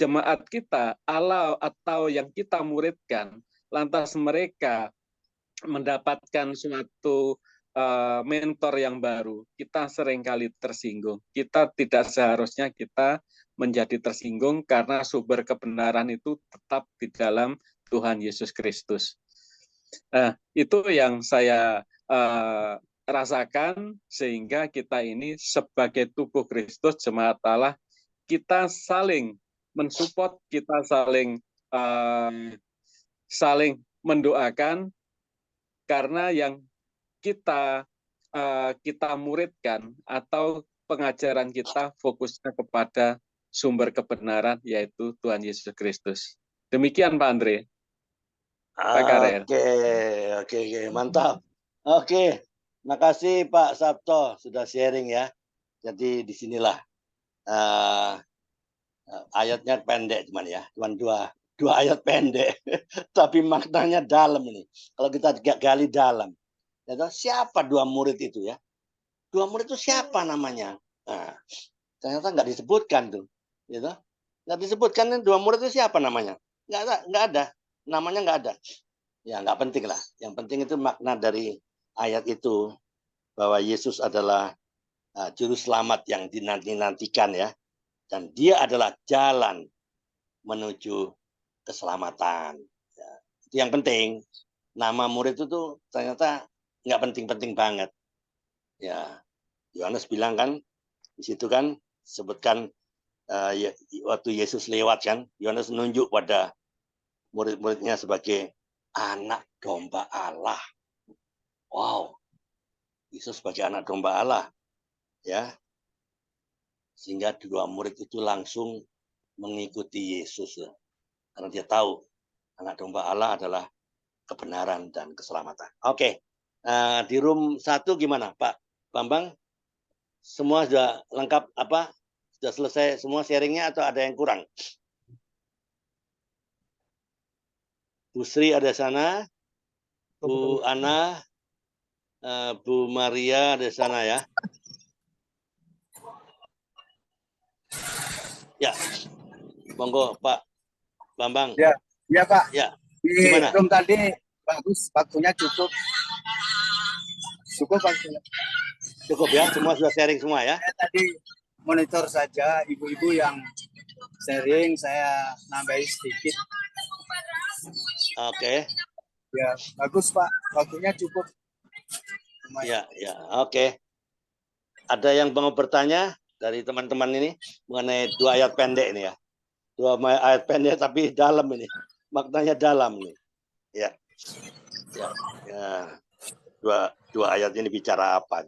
jemaat kita, Allah atau yang kita muridkan, lantas mereka mendapatkan suatu mentor yang baru, kita seringkali tersinggung. Kita tidak seharusnya kita menjadi tersinggung karena sumber kebenaran itu tetap di dalam Tuhan Yesus Kristus. Itu yang saya rasakan, sehingga kita ini sebagai tubuh Kristus, jemaat Allah, kita saling mensupport, kita saling mendoakan, karena yang kita muridkan atau pengajaran kita fokusnya kepada sumber kebenaran, yaitu Tuhan Yesus Kristus. Demikian Pak Andre. Pak Karel. Oke, mantap. Oke, makasih Pak Sabto sudah sharing ya. Jadi disinilah ayatnya pendek cuman dua ayat pendek, tapi maknanya dalam ini. Kalau kita gali dalam, siapa dua murid itu ya? Dua murid itu siapa namanya? Nah, ternyata nggak disebutkan tuh, gitu. Nggak disebutkan dua murid itu siapa namanya? Nggak ada, namanya nggak ada. Ya nggak penting lah. Yang penting itu makna dari ayat itu, bahwa Yesus adalah juru selamat yang dinanti-nantikan ya. Dan dia adalah jalan menuju keselamatan. Ya, itu yang penting. Nama murid itu tuh ternyata nggak penting-penting banget. Ya, Yohanes bilang kan, di situ kan sebutkan waktu Yesus lewat kan, Yohanes menunjuk pada murid-muridnya sebagai anak domba Allah. Wow, Yesus sebagai anak domba Allah, ya. Sehingga dua murid itu langsung mengikuti Yesus. Karena dia tahu anak domba Allah adalah kebenaran dan keselamatan. Oke, di room 1 gimana Pak Bambang? Semua sudah lengkap apa? Sudah selesai semua sharingnya atau ada yang kurang? Bu Sri ada sana, Bu Ana, Bu Maria ada sana ya. Ya, monggo Pak Bambang. Ya, ya Pak. Ya, Di gimana? room tadi bagus, waktunya cukup. Cukup waktunya. Cukup ya, semua sudah sharing semua ya. Saya tadi monitor saja ibu-ibu yang sharing, saya nambahin sedikit. Oke. Ya, bagus Pak, waktunya cukup. Ya, oke. Ada yang mau bertanya dari teman-teman ini mengenai dua ayat pendek ini ya. Dua ayat pendek tapi dalam ini. Maknanya dalam ini. Ya. Dua ayat ini bicara apa?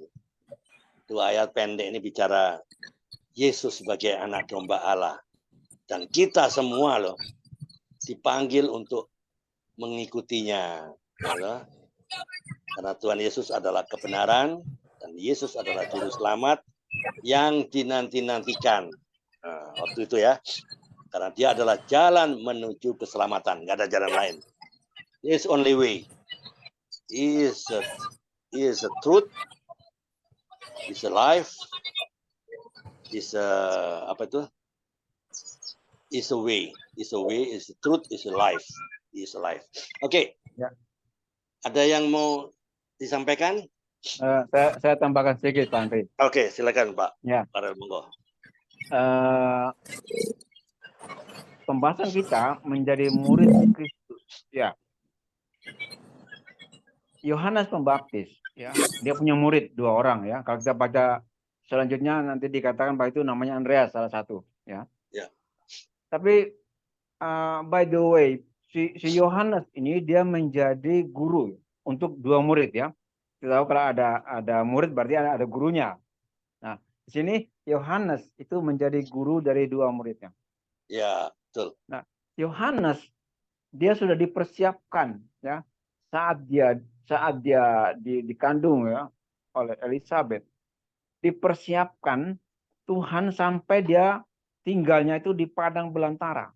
Dua ayat pendek ini bicara Yesus sebagai anak domba Allah. Dan kita semua loh dipanggil untuk mengikutinya. Ya. Karena Tuhan Yesus adalah kebenaran dan Yesus adalah juru selamat yang dinanti-nantikan Nah, waktu itu ya, karena dia adalah jalan menuju keselamatan, nggak ada jalan lain. He is only way. He is a truth. Is a life. Is a apa itu? Is a way. Is a way. Is a truth. Is a life. Is a life. Oke. Ya. Ada yang mau disampaikan? Saya tambahkan sedikit, Pak Andri. Oke, silakan Pak. Ya. Karel, monggo. Pembahasan kita menjadi murid Kristus. Ya. Yohanes Pembaptis, ya, dia punya murid 2 orang, ya. Kalau kita baca selanjutnya nanti dikatakan bahwa itu namanya Andreas salah satu, ya. Ya. Tapi by the way, si Yohanes ini dia menjadi guru untuk 2 murid, ya. Kita tahu kalau ada murid berarti ada gurunya. Nah, di sini Yohanes itu menjadi guru dari 2 muridnya. Ya, betul. Nah, Yohanes dia sudah dipersiapkan, ya, saat dia dikandung, ya, oleh Elizabeth, dipersiapkan Tuhan sampai dia tinggalnya itu di padang belantara.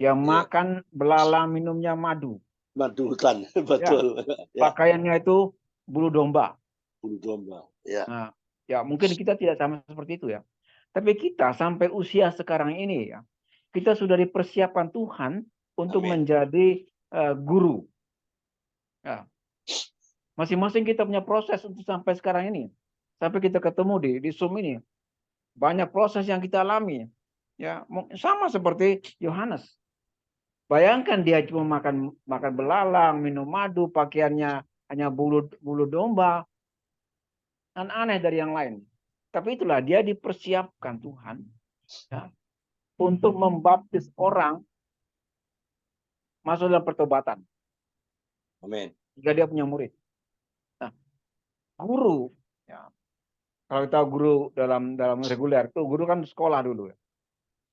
Dia makan belalang, minumnya madu. Madu hutan, betul. Ya. Pakaiannya itu bulu domba. Bulu domba. Ya. Nah, ya mungkin kita tidak sama seperti itu, ya. Tapi kita sampai usia sekarang ini, ya, kita sudah dipersiapkan Tuhan untuk Amin. menjadi guru. Ya. Masing-masing kita punya proses untuk sampai sekarang ini. Sampai kita ketemu di Zoom ini. Banyak proses yang kita alami. Ya, sama seperti Yohanes. Bayangkan dia cuma makan belalang, minum madu, pakaiannya hanya bulu domba. Dan aneh dari yang lain. Tapi itulah dia dipersiapkan Tuhan, ya, untuk membaptis orang masuk dalam pertobatan. Amin. Jika dia punya murid. Nah, guru, ya, kalau kita guru dalam reguler itu guru kan sekolah dulu, ya.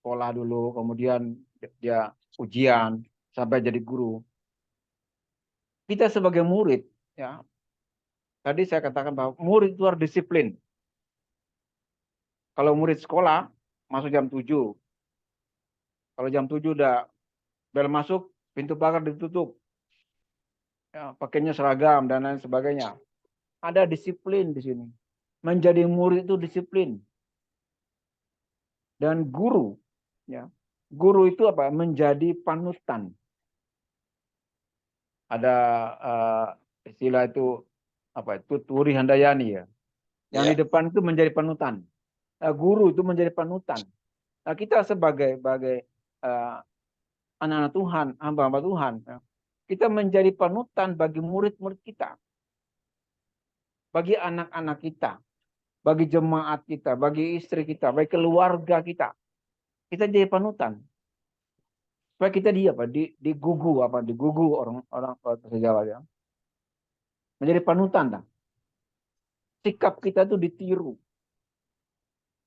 Sekolah dulu, kemudian dia ujian sampai jadi guru. Kita sebagai murid, ya, tadi saya katakan bahwa murid itu harus disiplin. Kalau murid sekolah masuk jam 7. Kalau jam 7 udah bel masuk, pintu pagar ditutup. Ya, pakainya seragam dan lain sebagainya. Ada disiplin di sini. Menjadi murid itu disiplin. Dan guru, ya, guru itu apa? Menjadi panutan. Ada istilah itu apa? Tuturi handayani, ya. Yang di depan itu menjadi panutan. Guru itu menjadi panutan. Nah, kita sebagai anak-anak Tuhan, hamba-hamba Tuhan, ya, kita menjadi panutan bagi murid-murid kita, bagi anak-anak kita, bagi jemaat kita, bagi istri kita, bagi keluarga kita. Kita jadi panutan. Supaya kita digugu orang bahasa Jawa, ya. Menjadi panutan, dah. Sikap kita itu ditiru.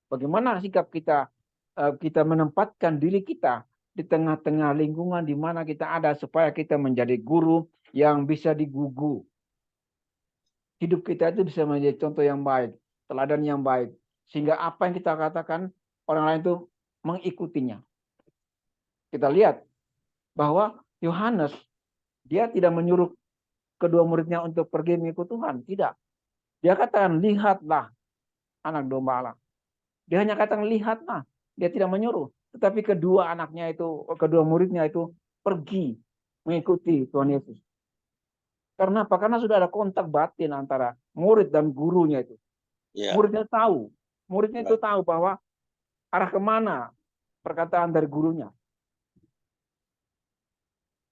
Bagaimana sikap kita menempatkan diri kita di tengah-tengah lingkungan di mana kita ada supaya kita menjadi guru yang bisa digugu. Hidup kita itu bisa menjadi contoh yang baik, teladan yang baik, sehingga apa yang kita katakan orang lain itu mengikutinya. Kita lihat bahwa Yohanes dia tidak menyuruh kedua muridnya untuk pergi mengikut Tuhan, tidak. Dia katakan lihatlah anak domba Allah. Dia hanya katakan lihatlah, dia tidak menyuruh. Tetapi kedua muridnya itu pergi mengikuti Tuhan Yesus. Karena apa? Karena sudah ada kontak batin antara murid dan gurunya itu. Yeah. Muridnya itu tahu bahwa arah kemana perkataan dari gurunya.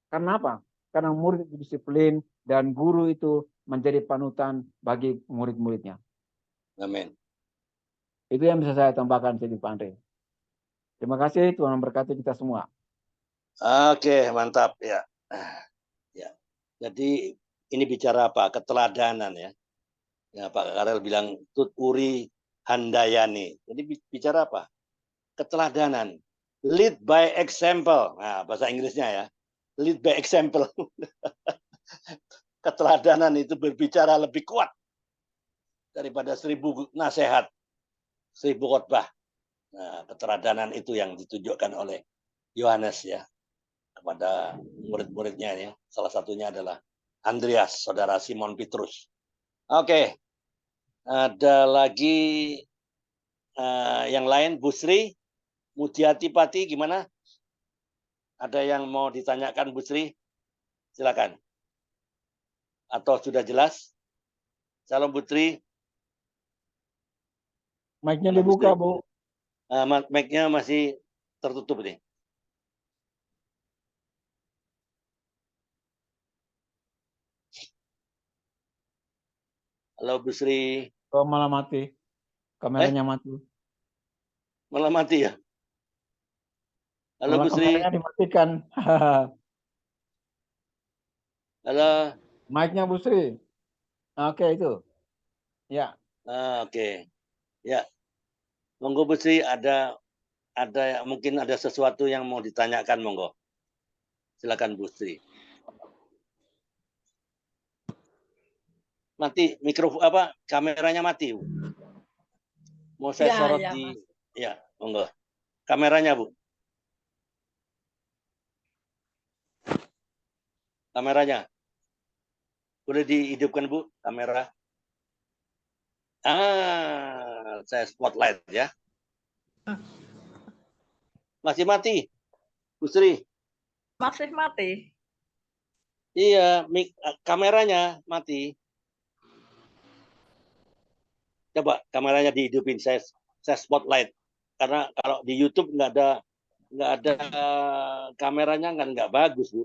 Karena apa? Karena murid itu disiplin dan guru itu menjadi panutan bagi murid-muridnya. Amin. Itu yang bisa saya tambahkan, Pak Andre. Terima kasih, Tuhan memberkati kita semua. Oke, mantap ya. Ya. Jadi ini bicara apa? Keteladanan, ya. Ya, Pak Karel bilang tuturi handayani. Jadi bicara apa? Keteladanan. Lead by example. Nah, bahasa Inggrisnya ya. Lead by example. Keteladanan itu berbicara lebih kuat daripada 1000 nasihat, 1000 khotbah. Nah, keteladanan itu yang ditunjukkan oleh Yohanes ya kepada murid-muridnya ya. Salah satunya adalah Andreas, saudara Simon Petrus. Oke, ada lagi yang lain, Bu Sri, Mudiati Pati gimana? Ada yang mau ditanyakan Bu Sri? Silakan. Atau sudah jelas? Salam Bu Sri. Mic-nya Halo, Bu dibuka, Sri. Bu. Mic-nya masih tertutup nih. Halo Bu Sri. Oh, malah mati. Kameranya mati. Malah mati ya? Halo Malah Bu Sri. kameranya dimatikan. Halo. Mic-nya Bu Sri. Oke, itu. Ya. Oke. Ya. Monggo Bu Sri, ada mungkin ada sesuatu yang mau ditanyakan, monggo. Silakan Bu Sri. Mati mikrofon kameranya mati, Bu. Mau saya sorot di ya, monggo. Kameranya, Bu. Kameranya. Boleh dihidupkan, Bu, kamera. Saya spotlight ya. Masih mati, Bu Sri. Masih mati. Iya, kameranya mati. Coba kameranya dihidupin, saya spotlight. Karena kalau di YouTube nggak ada kameranya kan nggak bagus, Bu.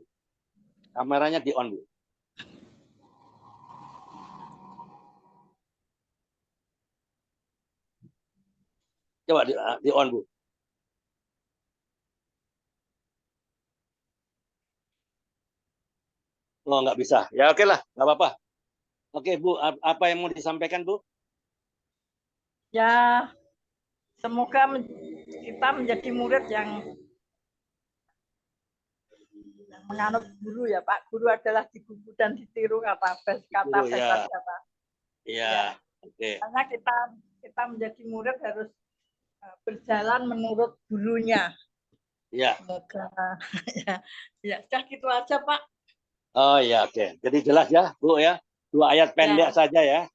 Kameranya di on, Bu. Coba di on, Bu. Oh, nggak bisa. Ya oke lah, nggak apa-apa. Oke, Bu, apa yang mau disampaikan, Bu? Ya, semoga kita menjadi murid yang menganut guru ya, Pak. Guru adalah digugu dan ditiru kata Ya. kata. Iya, oke. Karena kita menjadi murid harus berjalan menurut gurunya. Ya. Semoga ya, sudah gitu aja, Pak. Oh ya, oke. Jadi jelas ya, Bu ya. 2 ayat pendek saja ya.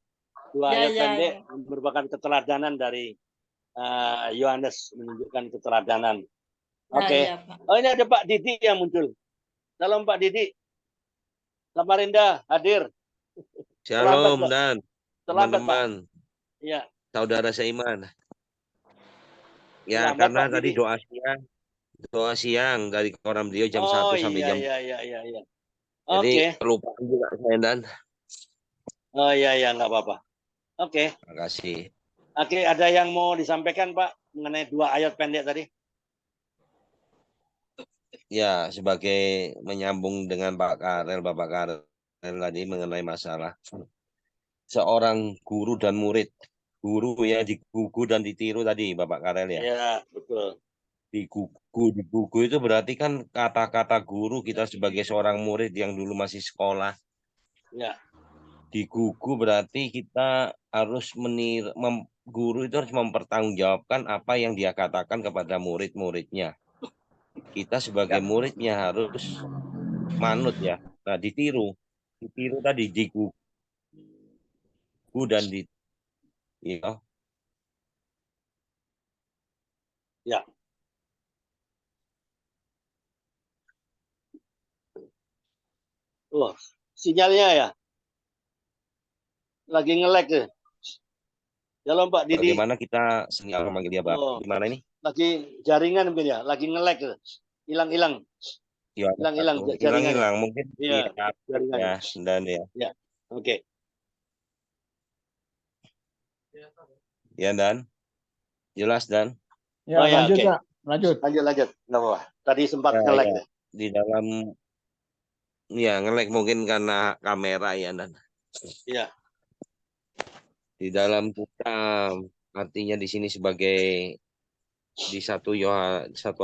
2 ayat pendek merupakan keteladanan dari Yohanes, menunjukkan keteladanan. Oke. Oh, ini ada Pak Didi yang muncul. Salam Pak Didi. Samarinda hadir. Shalom Selamat, dan teman-teman. Iya. Saudara seiman. Ya, Selamat, karena Pak tadi Didi. doa siang dari orang beliau jam 1 sampai jam. Iya. Jadi Oke. kelupaan juga saya dan. Oh iya, nggak apa-apa. Oke. Terima kasih. Oke, ada yang mau disampaikan Pak mengenai 2 ayat pendek tadi? Ya, sebagai menyambung dengan Bapak Karel tadi mengenai masalah seorang guru dan murid. Guru ya digugu dan ditiru tadi Bapak Karel ya. Iya, betul. Digugu itu berarti kan kata-kata guru kita sebagai seorang murid yang dulu masih sekolah. Ya. Digugu berarti kita harus guru itu harus mempertanggungjawabkan apa yang dia katakan kepada murid-muridnya. Kita sebagai muridnya harus manut ya. Nah, ditiru tadi digugu dan ya. Ya. Oh, sinyalnya ya. Lagi nge-lag ya. Halo Pak Didi. Bagaimana kita sinyal memanggil dia Pak? Gimana ini? Lagi jaringan mungkin ya, lagi nge-lag ya. Hilang-hilang. Ya, hilang mungkin. Iya, jaringan. Ya, dan ya. Ya. Oke. Ya, dan jelas dan. Ya, lanjut, Pak. Lanjut. Lanjut. Nggak apa-apa. Tadi sempat nge-lag ya. Di dalam nge-lag mungkin karena kamera ya dan. Iya. Di dalam kita artinya di sini sebagai di satu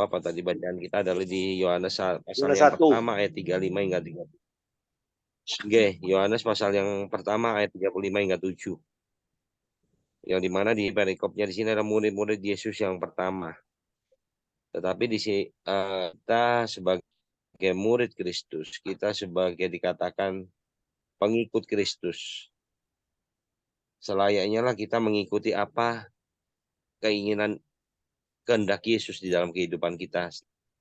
apa tadi bacaan kita adalah di Yohanes pasal yang pertama ayat 35 hingga 30. Yohanes pasal yang pertama ayat 35 hingga 7. Yang dimana di perikopnya di sini ada murid-murid Yesus yang pertama. Tetapi di sini kita sebagai murid Kristus, kita sebagai dikatakan pengikut Kristus. Selayaknya lah kita mengikuti apa keinginan kehendak Yesus di dalam kehidupan kita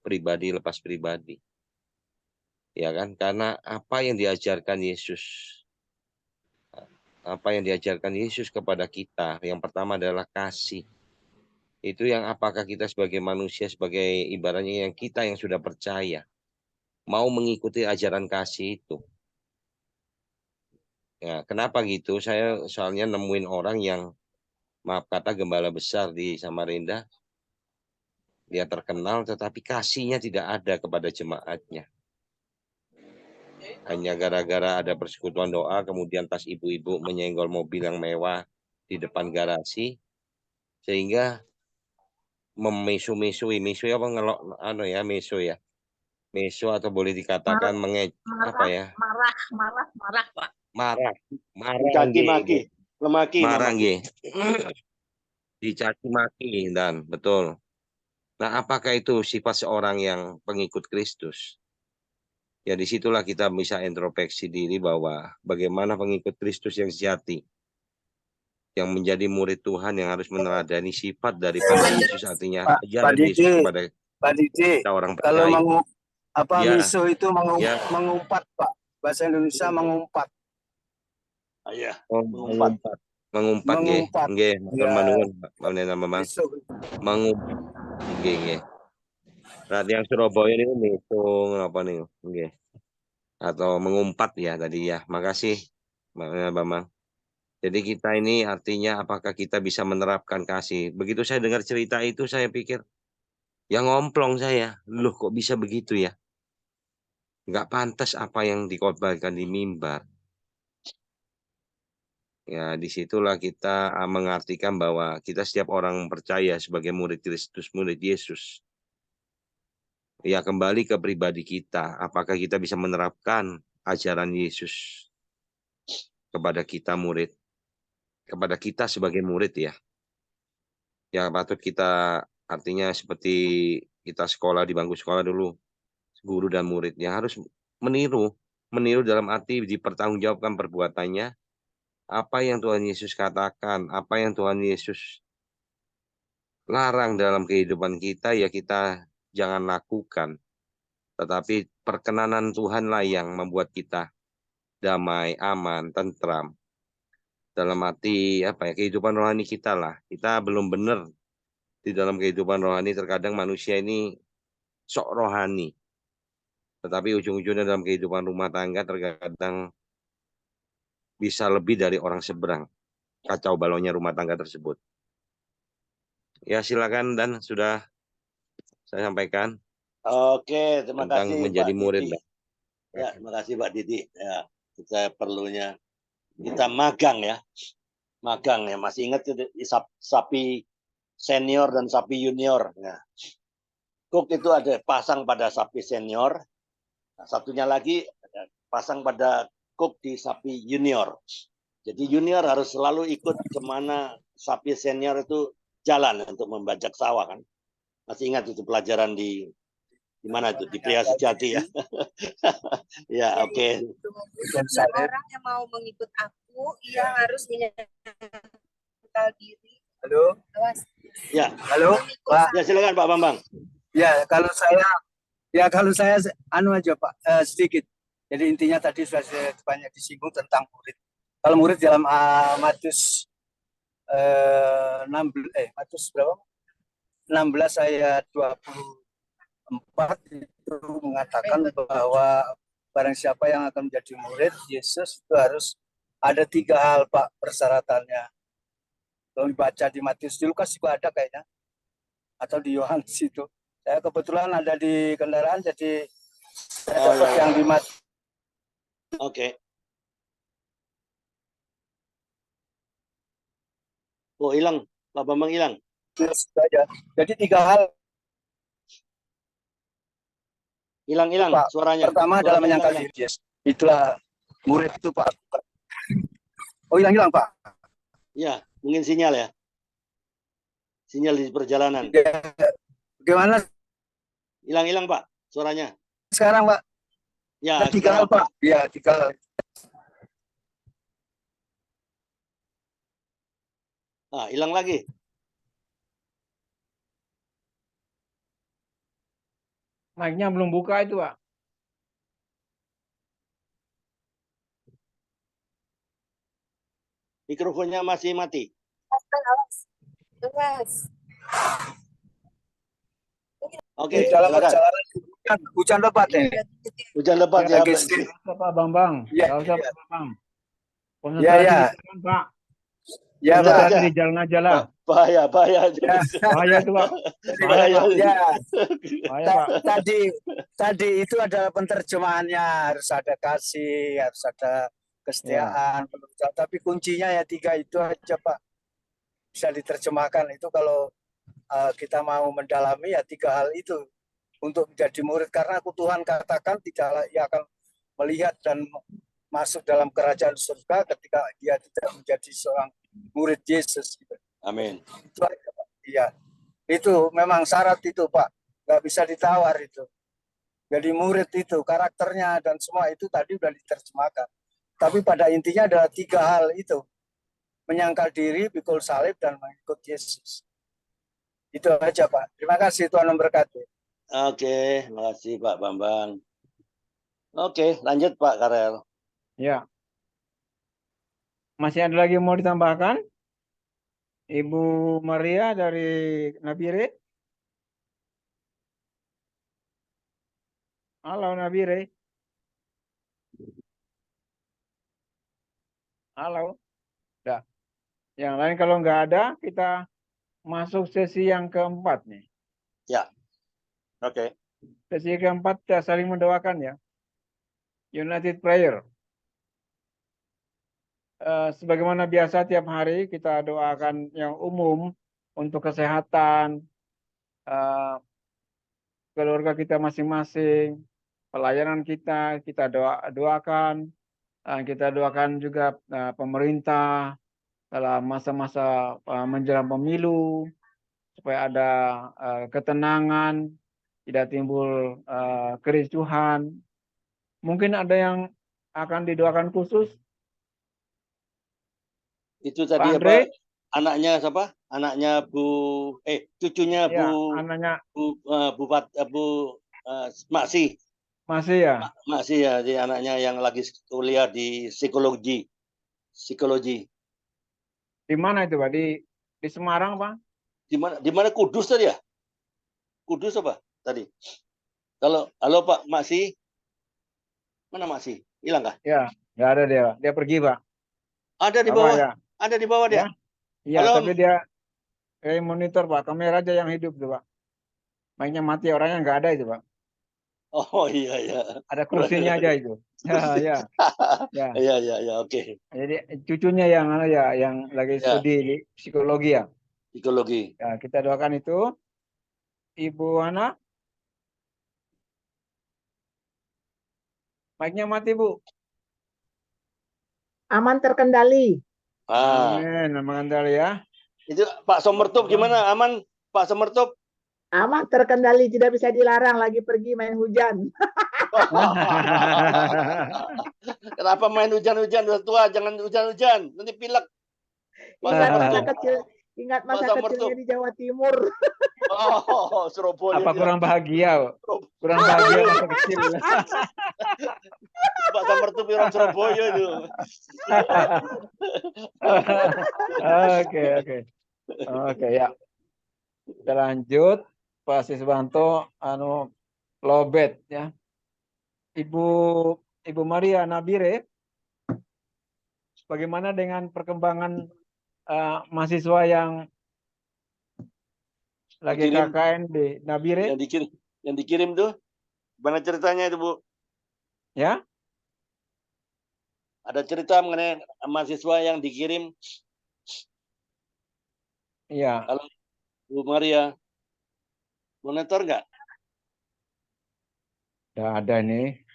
pribadi lepas pribadi. Ya kan? Karena apa yang diajarkan Yesus kepada kita, yang pertama adalah kasih. Itu yang apakah kita sebagai manusia, sebagai ibaratnya yang kita yang sudah percaya, mau mengikuti ajaran kasih itu. Ya, kenapa gitu? Saya soalnya nemuin orang yang, maaf kata, gembala besar di Samarinda. Dia terkenal tetapi kasihnya tidak ada kepada jemaatnya. Hanya gara-gara ada persekutuan doa, kemudian tas ibu-ibu menyenggol mobil yang mewah di depan garasi, sehingga memesu-mesui, mesu apa ngelok, mesu ya. Mesu atau boleh dikatakan apa ya? Marah, Pak. Marah Mencaci maki, memaki, marah memaki. dicaci maki, dan betul. Nah, apakah itu sifat seorang yang pengikut Kristus? Ya, disitulah kita bisa introspeksi diri bahwa bagaimana pengikut Kristus yang sejati, yang menjadi murid Tuhan, yang harus meneladani sifat daripada Yesus, artinya ajaran Yesus kepada Pak Didi, kita orang kalau percaya. Ya, miso itu ya. mengumpat, Pak. Bahasa Indonesia mengumpat. Iya, Mengumpat nggih, matur manuwun panjenengan Mamang. Mengumpat nggih. Nah, yang Surabaya ini meso apa nih, nggih. Atau mengumpat ya tadi ya. Makasih Mamang. Jadi kita ini artinya apakah kita bisa menerapkan kasih. Begitu saya dengar cerita itu, saya pikir, ya ngomplong saya. Loh, kok bisa begitu ya? Nggak pantas apa yang dikorbankan di mimbar. Ya, disitulah kita mengartikan bahwa kita setiap orang percaya sebagai murid Kristus, murid Yesus. Ya, kembali ke pribadi kita. Apakah kita bisa menerapkan ajaran Yesus kepada kita murid? Kepada kita sebagai murid ya. Ya, patut kita artinya seperti kita sekolah di bangku sekolah dulu. Guru dan muridnya harus meniru dalam arti dipertanggungjawabkan perbuatannya. Apa yang Tuhan Yesus katakan, apa yang Tuhan Yesus larang dalam kehidupan kita, ya kita jangan lakukan. Tetapi perkenanan Tuhanlah yang membuat kita damai, aman, tentram. Dalam arti kehidupan rohani kita lah. Kita belum benar di dalam kehidupan rohani. Terkadang manusia ini sok rohani. Tetapi ujung-ujungnya dalam kehidupan rumah tangga terkadang bisa lebih dari orang seberang. Kacau balonnya rumah tangga tersebut. Ya, silakan, dan sudah saya sampaikan. Oke, terima tentang kasih menjadi Pak murid. Didi. Ya, terima kasih Pak Didi. Ya, kita perlunya kita magang ya. Magang ya, masih ingat sapi senior dan sapi junior. Nah, Cook itu ada pasang pada sapi senior. Nah, satunya lagi pasang pada Cook di sapi junior. Jadi junior harus selalu ikut kemana sapi senior itu jalan untuk membajak sawah kan. Masih ingat itu pelajaran di mana itu di Pria Sejati ya. Ya, oke. Orang yang mau mengikut aku, ia harus menyangkal diri. Halo. Ya. Halo, Pak. Ya, silakan Pak Bambang. Ya, kalau saya aja Pak, sedikit. Jadi intinya tadi sudah banyak disinggung tentang murid. Kalau murid dalam Matius 16 ayat 24 itu mengatakan bahwa barang siapa yang akan menjadi murid Yesus itu harus ada 3 hal, Pak, persyaratannya. Kalau dibaca di Matius, di Lukas juga ada kayaknya, atau di Yohanes itu. Saya kebetulan ada di kendaraan, jadi saya dapat yang di Matius. Oke. Oh, hilang. Pak Bambang hilang. Jadi 3 hal. Hilang suaranya. Pertama adalah menyangkal diri. Itulah murid itu, Pak. Oh, hilang Pak. Ya. Mungkin sinyal ya. Sinyal di perjalanan. Ya, bagaimana Hilang-hilang Pak suaranya. sekarang Pak? Ya, Ada 3 hal sekarang. Pak. Ya, 3 hal. Ah, hilang lagi. Mic-nya belum buka itu, Pak. Mikrofonnya masih mati. Oke, Di dalam silakan. perjalanan hujan lebat ini. Hujan lebat ya. Nggak usah, Pak Bambang. Ya, Nggak usah, ya. Pak Bambang. Ya, Konsentrasi ya. di jalan, Pak. Ya, Pak. Konsentrasi di jalan aja lah. Bahaya. Ya. Bahaya itu, Pak. Bahaya. Ya. Bahaya, Pak. Tadi itu adalah penerjemahannya, harus ada kasih, harus ada kesetiaan, tapi kuncinya ya 3 itu aja Pak. Bisa diterjemahkan itu kalau kita mau mendalami ya 3 hal itu untuk menjadi murid, karena Tuhan katakan tidaklah ia akan melihat dan masuk dalam kerajaan surga ketika dia tidak menjadi seorang murid Yesus. Amin. Itu aja Pak. Iya, itu memang syarat itu Pak, nggak bisa ditawar itu. Jadi murid itu karakternya dan semua itu tadi sudah diterjemahkan. Tapi pada intinya adalah 3 hal itu. Menyangkal diri, pikul salib, dan mengikut Yesus. Itu aja Pak. Terima kasih, Tuhan memberkati. Oke, terima kasih Pak Bambang. Oke, lanjut Pak Karel. Ya. Masih ada lagi mau ditambahkan? Ibu Maria dari Nabire. Halo Nabire. Halo. Udah. Yang lain kalau nggak ada, kita masuk sesi yang keempat nih. Ya. Oke. Sesi keempat kita saling mendoakan ya. United Prayer. Sebagaimana biasa tiap hari kita doakan yang umum untuk kesehatan keluarga kita masing-masing, pelayanan kita doakan. Kita doakan juga pemerintah dalam masa-masa menjelang pemilu supaya ada ketenangan, tidak timbul kericuhan. Mungkin ada yang akan didoakan khusus. Itu tadi Pak apa? Andre? Anaknya siapa? Anaknya cucunya Ya, Bu anaknya Bu Maksi. masih ya. Maksi ya, di anaknya yang lagi kuliah di psikologi. Di mana itu Pak? Di Semarang Pak? Di mana Kudus tadi ya? Kudus apa tadi? Halo Pak Maksi. Mana Maksi? Hilang kah? Ya, nggak ada dia, Pak. Dia pergi Pak. Ada di Apa bawah. ya? Ada di bawah dia. Iya, Halo. tapi dia monitor Pak, kamera aja yang hidup tuh Pak. Mic-nya mati, orangnya nggak ada itu Pak. Oh iya. Ada kursinya aja itu. Ya. Iya, oke. Jadi cucunya yang lagi studi di psikologi ya. Psikologi. Ya, kita doakan itu. Ibu Hana. Mic-nya mati Bu. Aman terkendali. Amin, aman kali ya. Itu Pak Somertup gimana? Aman Pak Somertup? Aman terkendali, tidak bisa dilarang, lagi pergi main hujan. Kenapa main hujan-hujan? Udah tua, jangan hujan-hujan. Nanti pilek. Ingat masa kecilnya di Jawa Timur. Oh, Surabaya. Apa kurang bahagia? Kurang bahagia masa kecil. Pak Somertup orang Surabaya itu. Oke ya. Kita lanjut. Pak Siswanto lobet ya. Ibu Maria Nabire, bagaimana dengan perkembangan mahasiswa yang lagi KKN di Nabire? Yang dikirim tuh, gimana ceritanya itu Bu? Ya? Ada cerita mengenai mahasiswa yang dikirim? Iya. Kalau Bu Maria monitor nggak? Nggak ada nih.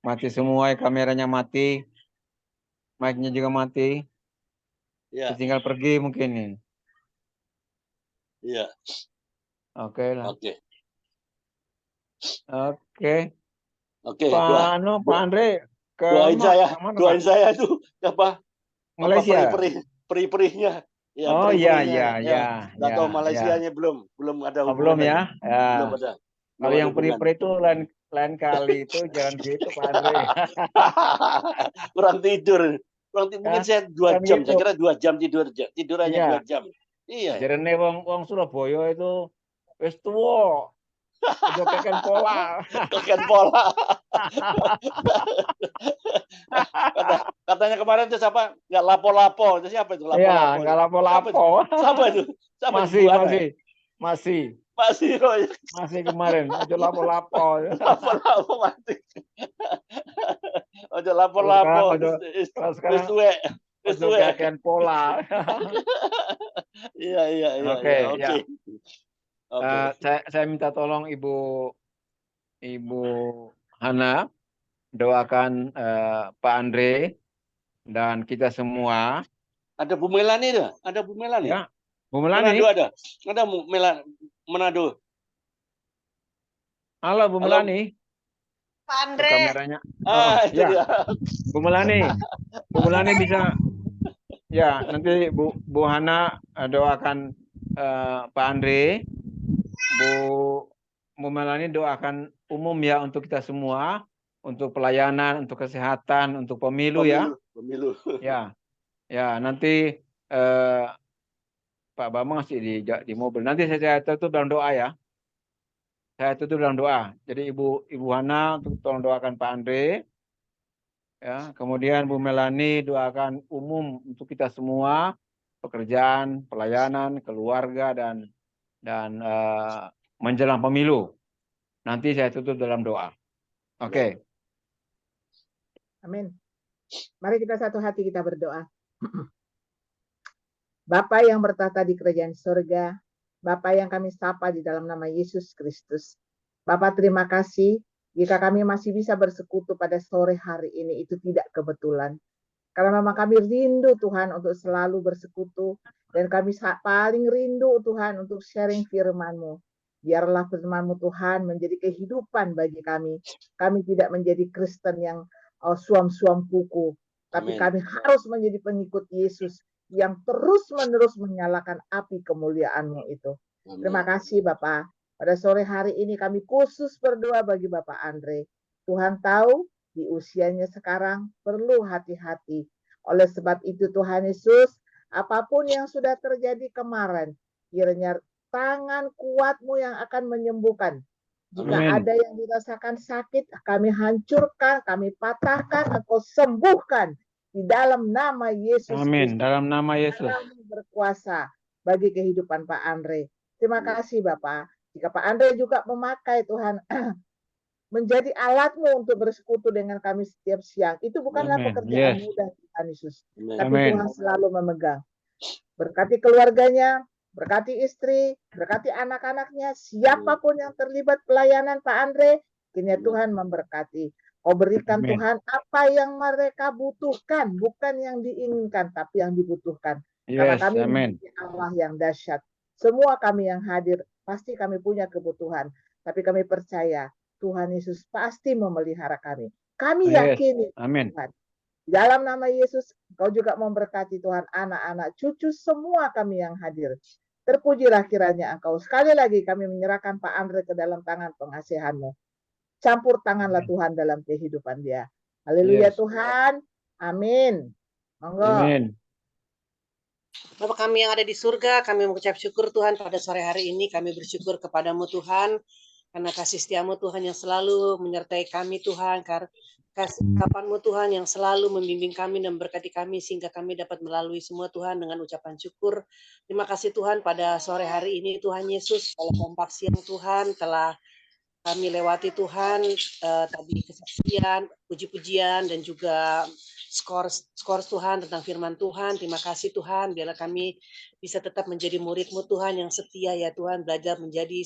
Mati semua, kameranya mati. Mic-nya juga mati. Ya, Tinggal pergi mungkin nih. ya. Oke lah. Oke. Oke. Oke, Pak Andre doain saya, kemana doain Pak? saya itu apa Malaysia. perih-perihnya. Ya, Oh iya perih-perihnya. iya Nggak tahu ya. Malaysianya belum ada Oh, belum hubungan lagi. ya. Ya. Belum ada. Kalau yang perih-perih itu lain kali itu jangan gitu Pak Andre. Kurang tidur. Mungkin saya 2 kan jam. gitu. Saya kira 2 jam tidur hanya Iya. 2 jam. Iya. Jarene wong Surabaya itu wis tuwa. Aja keken pola. Keken pola. Katanya kemarin itu siapa? Nggak lapo-lapo. Itu siapa itu? Iya, Lapo-lapo. nggak lapo-lapo. Siapa itu? Siapa itu? Masih Masih kemarin. Aja lapo-lapo. Lapo-lapo masih. Ojo lapo-lapo. Kalau sekarang Wis ojo keken pola. Iya. Oke. Oke. Saya minta tolong Ibu Hana doakan Pak Andre dan kita semua. Ada Bu Melani tuh, ada Bu Melani. Ya, Bu Melani. Manado ada. Ada Manado. Halo Bu Melani. Pak Andre. Kameranya. Itu dia. Bu Melani bisa. Ya, nanti Bu Hana doakan Pak Andre. Bu Melani doakan umum ya untuk kita semua, untuk pelayanan, untuk kesehatan, untuk pemilu ya. Pemilu. Ya, nanti Pak Bambang masih di mobil. Nanti saya tutup dalam doa ya. Saya tutup dalam doa. Jadi Ibu Hana untuk tolong doakan Pak Andre. Ya, kemudian Bu Melani doakan umum untuk kita semua, pekerjaan, pelayanan, keluarga dan menjelang pemilu. Nanti saya tutup dalam doa. Oke. Amin. Mari kita satu hati kita berdoa. Bapa yang bertata di kerajaan surga, Bapa yang kami sapa di dalam nama Yesus Kristus. Bapa terima kasih jika kami masih bisa bersekutu pada sore hari ini, itu tidak kebetulan. Karena memang kami rindu Tuhan untuk selalu bersekutu, dan kami paling rindu Tuhan untuk sharing firman-Mu. Biarlah firman-Mu Tuhan menjadi kehidupan bagi kami. Kami tidak menjadi Kristen yang suam-suam kuku, tapi kami harus menjadi pengikut Yesus yang terus-menerus menyalakan api kemuliaan-Mu itu. Terima kasih Bapak. Pada sore hari ini kami khusus berdoa bagi Bapak Andre. Tuhan tahu di usianya sekarang perlu hati-hati. Oleh sebab itu Tuhan Yesus, apapun yang sudah terjadi kemarin, kiranya tangan kuat-Mu yang akan menyembuhkan. Jika ada yang dirasakan sakit, kami hancurkan, kami patahkan, Engkau sembuhkan. Di dalam nama Yesus Amin. Dalam nama Yesus. Berkuasa bagi kehidupan Pak Andre. Terima kasih Bapak. Jika Pak Andre juga memakai Tuhan menjadi alat-Mu untuk bersekutu dengan kami setiap siang. Itu bukanlah pekerjaan mudah Tuhan Yesus. Tapi Tuhan selalu memegang. Berkati keluarganya, berkati istri, berkati anak-anaknya, siapapun yang terlibat pelayanan Pak Andre, kiranya Tuhan memberkati. Kau berikan Tuhan apa yang mereka butuhkan, bukan yang diinginkan, tapi yang dibutuhkan. Karena kami memiliki Allah yang dahsyat. Semua kami yang hadir, pasti kami punya kebutuhan. Tapi kami percaya, Tuhan Yesus pasti memelihara kami. Kami yakini Tuhan. Dalam nama Yesus, Kau juga memberkati Tuhan anak-anak, cucu semua kami yang hadir. Terpujilah kiranya Engkau. Sekali lagi kami menyerahkan Pak Andre ke dalam tangan pengasihan-Mu. Campur tanganlah Tuhan dalam kehidupan dia. Haleluya Tuhan. Amin. Monggo. Amin. Bapak kami yang ada di surga, kami mengucap syukur Tuhan pada sore hari ini. Kami bersyukur kepadamu Tuhan, karena kasih setiamu Tuhan yang selalu menyertai kami Tuhan. Kapanmu Tuhan yang selalu membimbing kami dan berkati kami sehingga kami dapat melalui semua Tuhan dengan ucapan syukur. Terima kasih Tuhan pada sore hari ini Tuhan Yesus, kalau kompak siang Tuhan telah kami lewati Tuhan tadi kesaksian, puji-pujian dan juga skor Tuhan tentang firman Tuhan. Terima kasih Tuhan, biarlah kami bisa tetap menjadi murid-Mu Tuhan yang setia ya Tuhan, belajar menjadi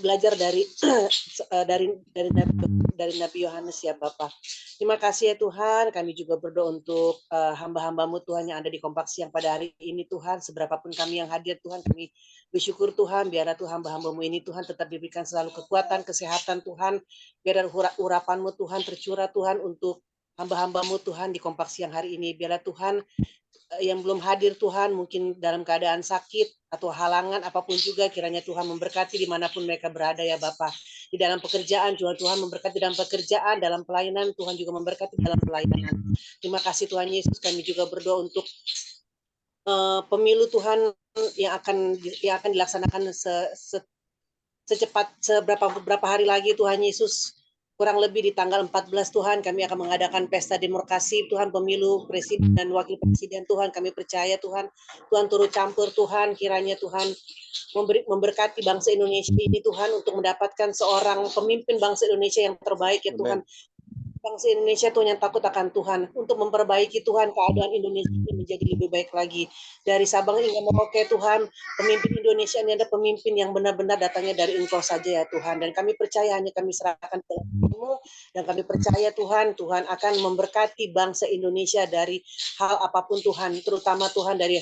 belajar dari dari Nabi Yohanes ya Bapak. Terima kasih ya Tuhan. Kami juga berdoa untuk hamba-hambamu Tuhan yang ada di Kompak Siang pada hari ini Tuhan. Seberapapun kami yang hadir Tuhan, kami bersyukur Tuhan. Biarlah Tuhan hamba-hambamu ini Tuhan tetap diberikan selalu kekuatan, kesehatan Tuhan. Biar urapan-Mu Tuhan tercurah Tuhan untuk hamba-hambamu Tuhan di Kompak Siang hari ini. Biarlah Tuhan yang belum hadir Tuhan mungkin dalam keadaan sakit atau halangan apapun juga, kiranya Tuhan memberkati dimanapun mereka berada ya Bapak. Di dalam pekerjaan juga Tuhan memberkati dalam pekerjaan, dalam pelayanan Tuhan juga memberkati dalam pelayanan. Terima kasih Tuhan Yesus. Kami juga berdoa untuk pemilu Tuhan yang akan dilaksanakan beberapa hari lagi Tuhan Yesus. Kurang lebih di tanggal 14 Tuhan kami akan mengadakan pesta demokrasi Tuhan, pemilu presiden dan wakil presiden Tuhan. Kami percaya Tuhan turut campur Tuhan, kiranya Tuhan memberkati bangsa Indonesia ini Tuhan untuk mendapatkan seorang pemimpin bangsa Indonesia yang terbaik ya Tuhan. Bangsa Indonesia Tuhan yang takut akan Tuhan untuk memperbaiki Tuhan keadaan Indonesia ini menjadi lebih baik lagi. Dari Sabang hingga Merauke Tuhan, pemimpin Indonesia ini ada pemimpin yang benar-benar datangnya dari Engkau saja ya Tuhan. Dan kami percaya hanya kami serahkan kepada-Mu dan kami percaya Tuhan akan memberkati bangsa Indonesia dari hal apapun Tuhan, terutama Tuhan dari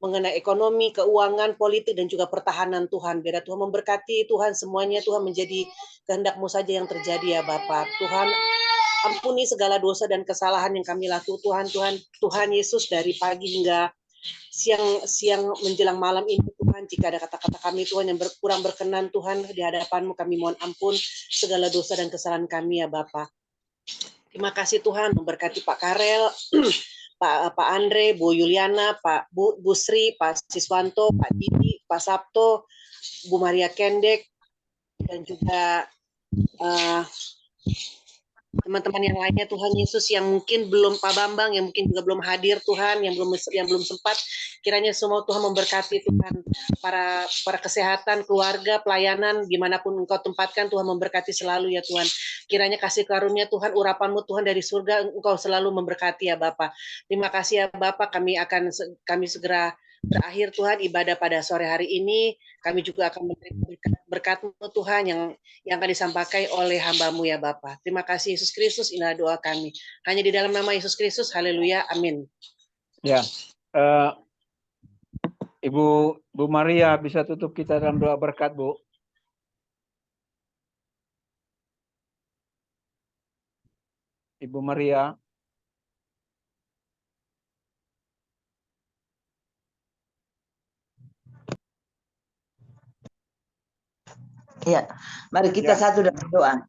mengenai ekonomi, keuangan, politik, dan juga pertahanan Tuhan. Biar Tuhan memberkati Tuhan semuanya Tuhan menjadi kehendak-Mu saja yang terjadi ya Bapak. Tuhan ampuni segala dosa dan kesalahan yang kami lakukan Tuhan Yesus dari pagi hingga siang menjelang malam ini Tuhan. Jika ada kata-kata kami Tuhan yang kurang berkenan Tuhan di hadapan-Mu, kami mohon ampun segala dosa dan kesalahan kami ya Bapak. Terima kasih Tuhan, memberkati Pak Karel, Pak Andre, Bu Yuliana, Bu Sri, Pak Siswanto, Pak Didi, Pak Sabto, Bu Maria Kendek, dan juga teman-teman yang lainnya Tuhan Yesus yang mungkin belum Pak Bambang, yang mungkin juga belum hadir Tuhan, yang belum sempat, kiranya semua Tuhan memberkati Tuhan, para kesehatan, keluarga, pelayanan, dimanapun Engkau tempatkan Tuhan memberkati selalu ya Tuhan. Kiranya kasih karunia Tuhan, urapan-Mu Tuhan dari surga Engkau selalu memberkati ya Bapak. Terima kasih ya Bapak, kami segera berakhir Tuhan ibadah pada sore hari ini. Kami juga akan menerima berkat-Mu Tuhan yang akan disampaikan oleh hamba-Mu ya Bapa. Terima kasih Yesus Kristus, inilah doa kami. Hanya di dalam nama Yesus Kristus, haleluya, amin. Ya, Bu Maria bisa tutup kita dalam doa berkat Bu. Ibu Maria. Ya, mari kita satu dalam doa.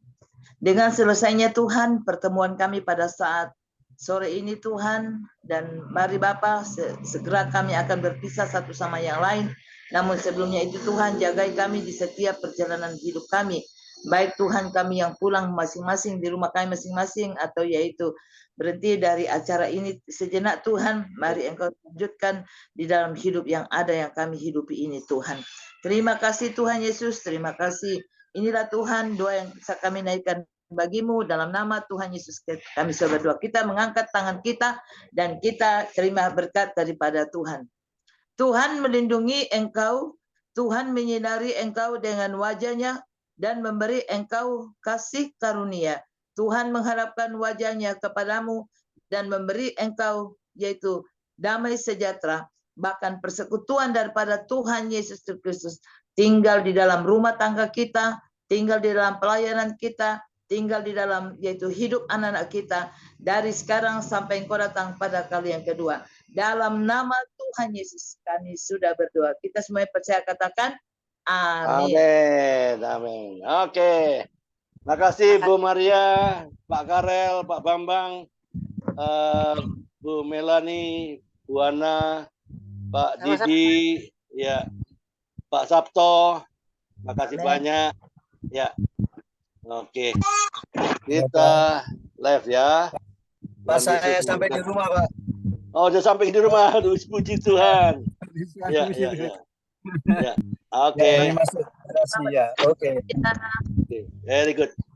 Dengan selesainya Tuhan pertemuan kami pada saat sore ini Tuhan, dan mari Bapa segera kami akan berpisah satu sama yang lain. Namun sebelumnya itu Tuhan jagai kami di setiap perjalanan hidup kami. Baik Tuhan kami yang pulang masing-masing di rumah kami masing-masing atau yaitu berhenti dari acara ini sejenak Tuhan, mari Engkau lanjutkan di dalam hidup yang ada yang kami hidupi ini Tuhan. Terima kasih Tuhan Yesus, terima kasih. Inilah Tuhan doa yang bisa kami naikkan bagi-Mu dalam nama Tuhan Yesus. Kami sudah berdoa, kita mengangkat tangan kita dan kita terima berkat daripada Tuhan. Tuhan melindungi engkau, Tuhan menyinari engkau dengan wajah-Nya dan memberi engkau kasih karunia. Tuhan mengharapkan wajah-Nya kepadamu dan memberi engkau yaitu damai sejahtera, bahkan persekutuan daripada Tuhan Yesus Kristus tinggal di dalam rumah tangga kita, tinggal di dalam pelayanan kita, tinggal di dalam yaitu hidup anak-anak kita dari sekarang sampai Engkau datang pada kali yang kedua. Dalam nama Tuhan Yesus kami sudah berdoa. Kita semua percaya katakan amin. Amin, amin. Oke. Makasih Bu Maria, Pak Karel, Pak Bambang, Bu Melani, Bu Ana, Pak Didi, ya, Pak Sabto, makasih banyak, ya. Oke, kita live ya. Pak, saya sampai di rumah Pak. Oh, udah sampai di rumah, aduh, puji Tuhan. Ya. Oke. Terima kasih ya. Oke. Very good.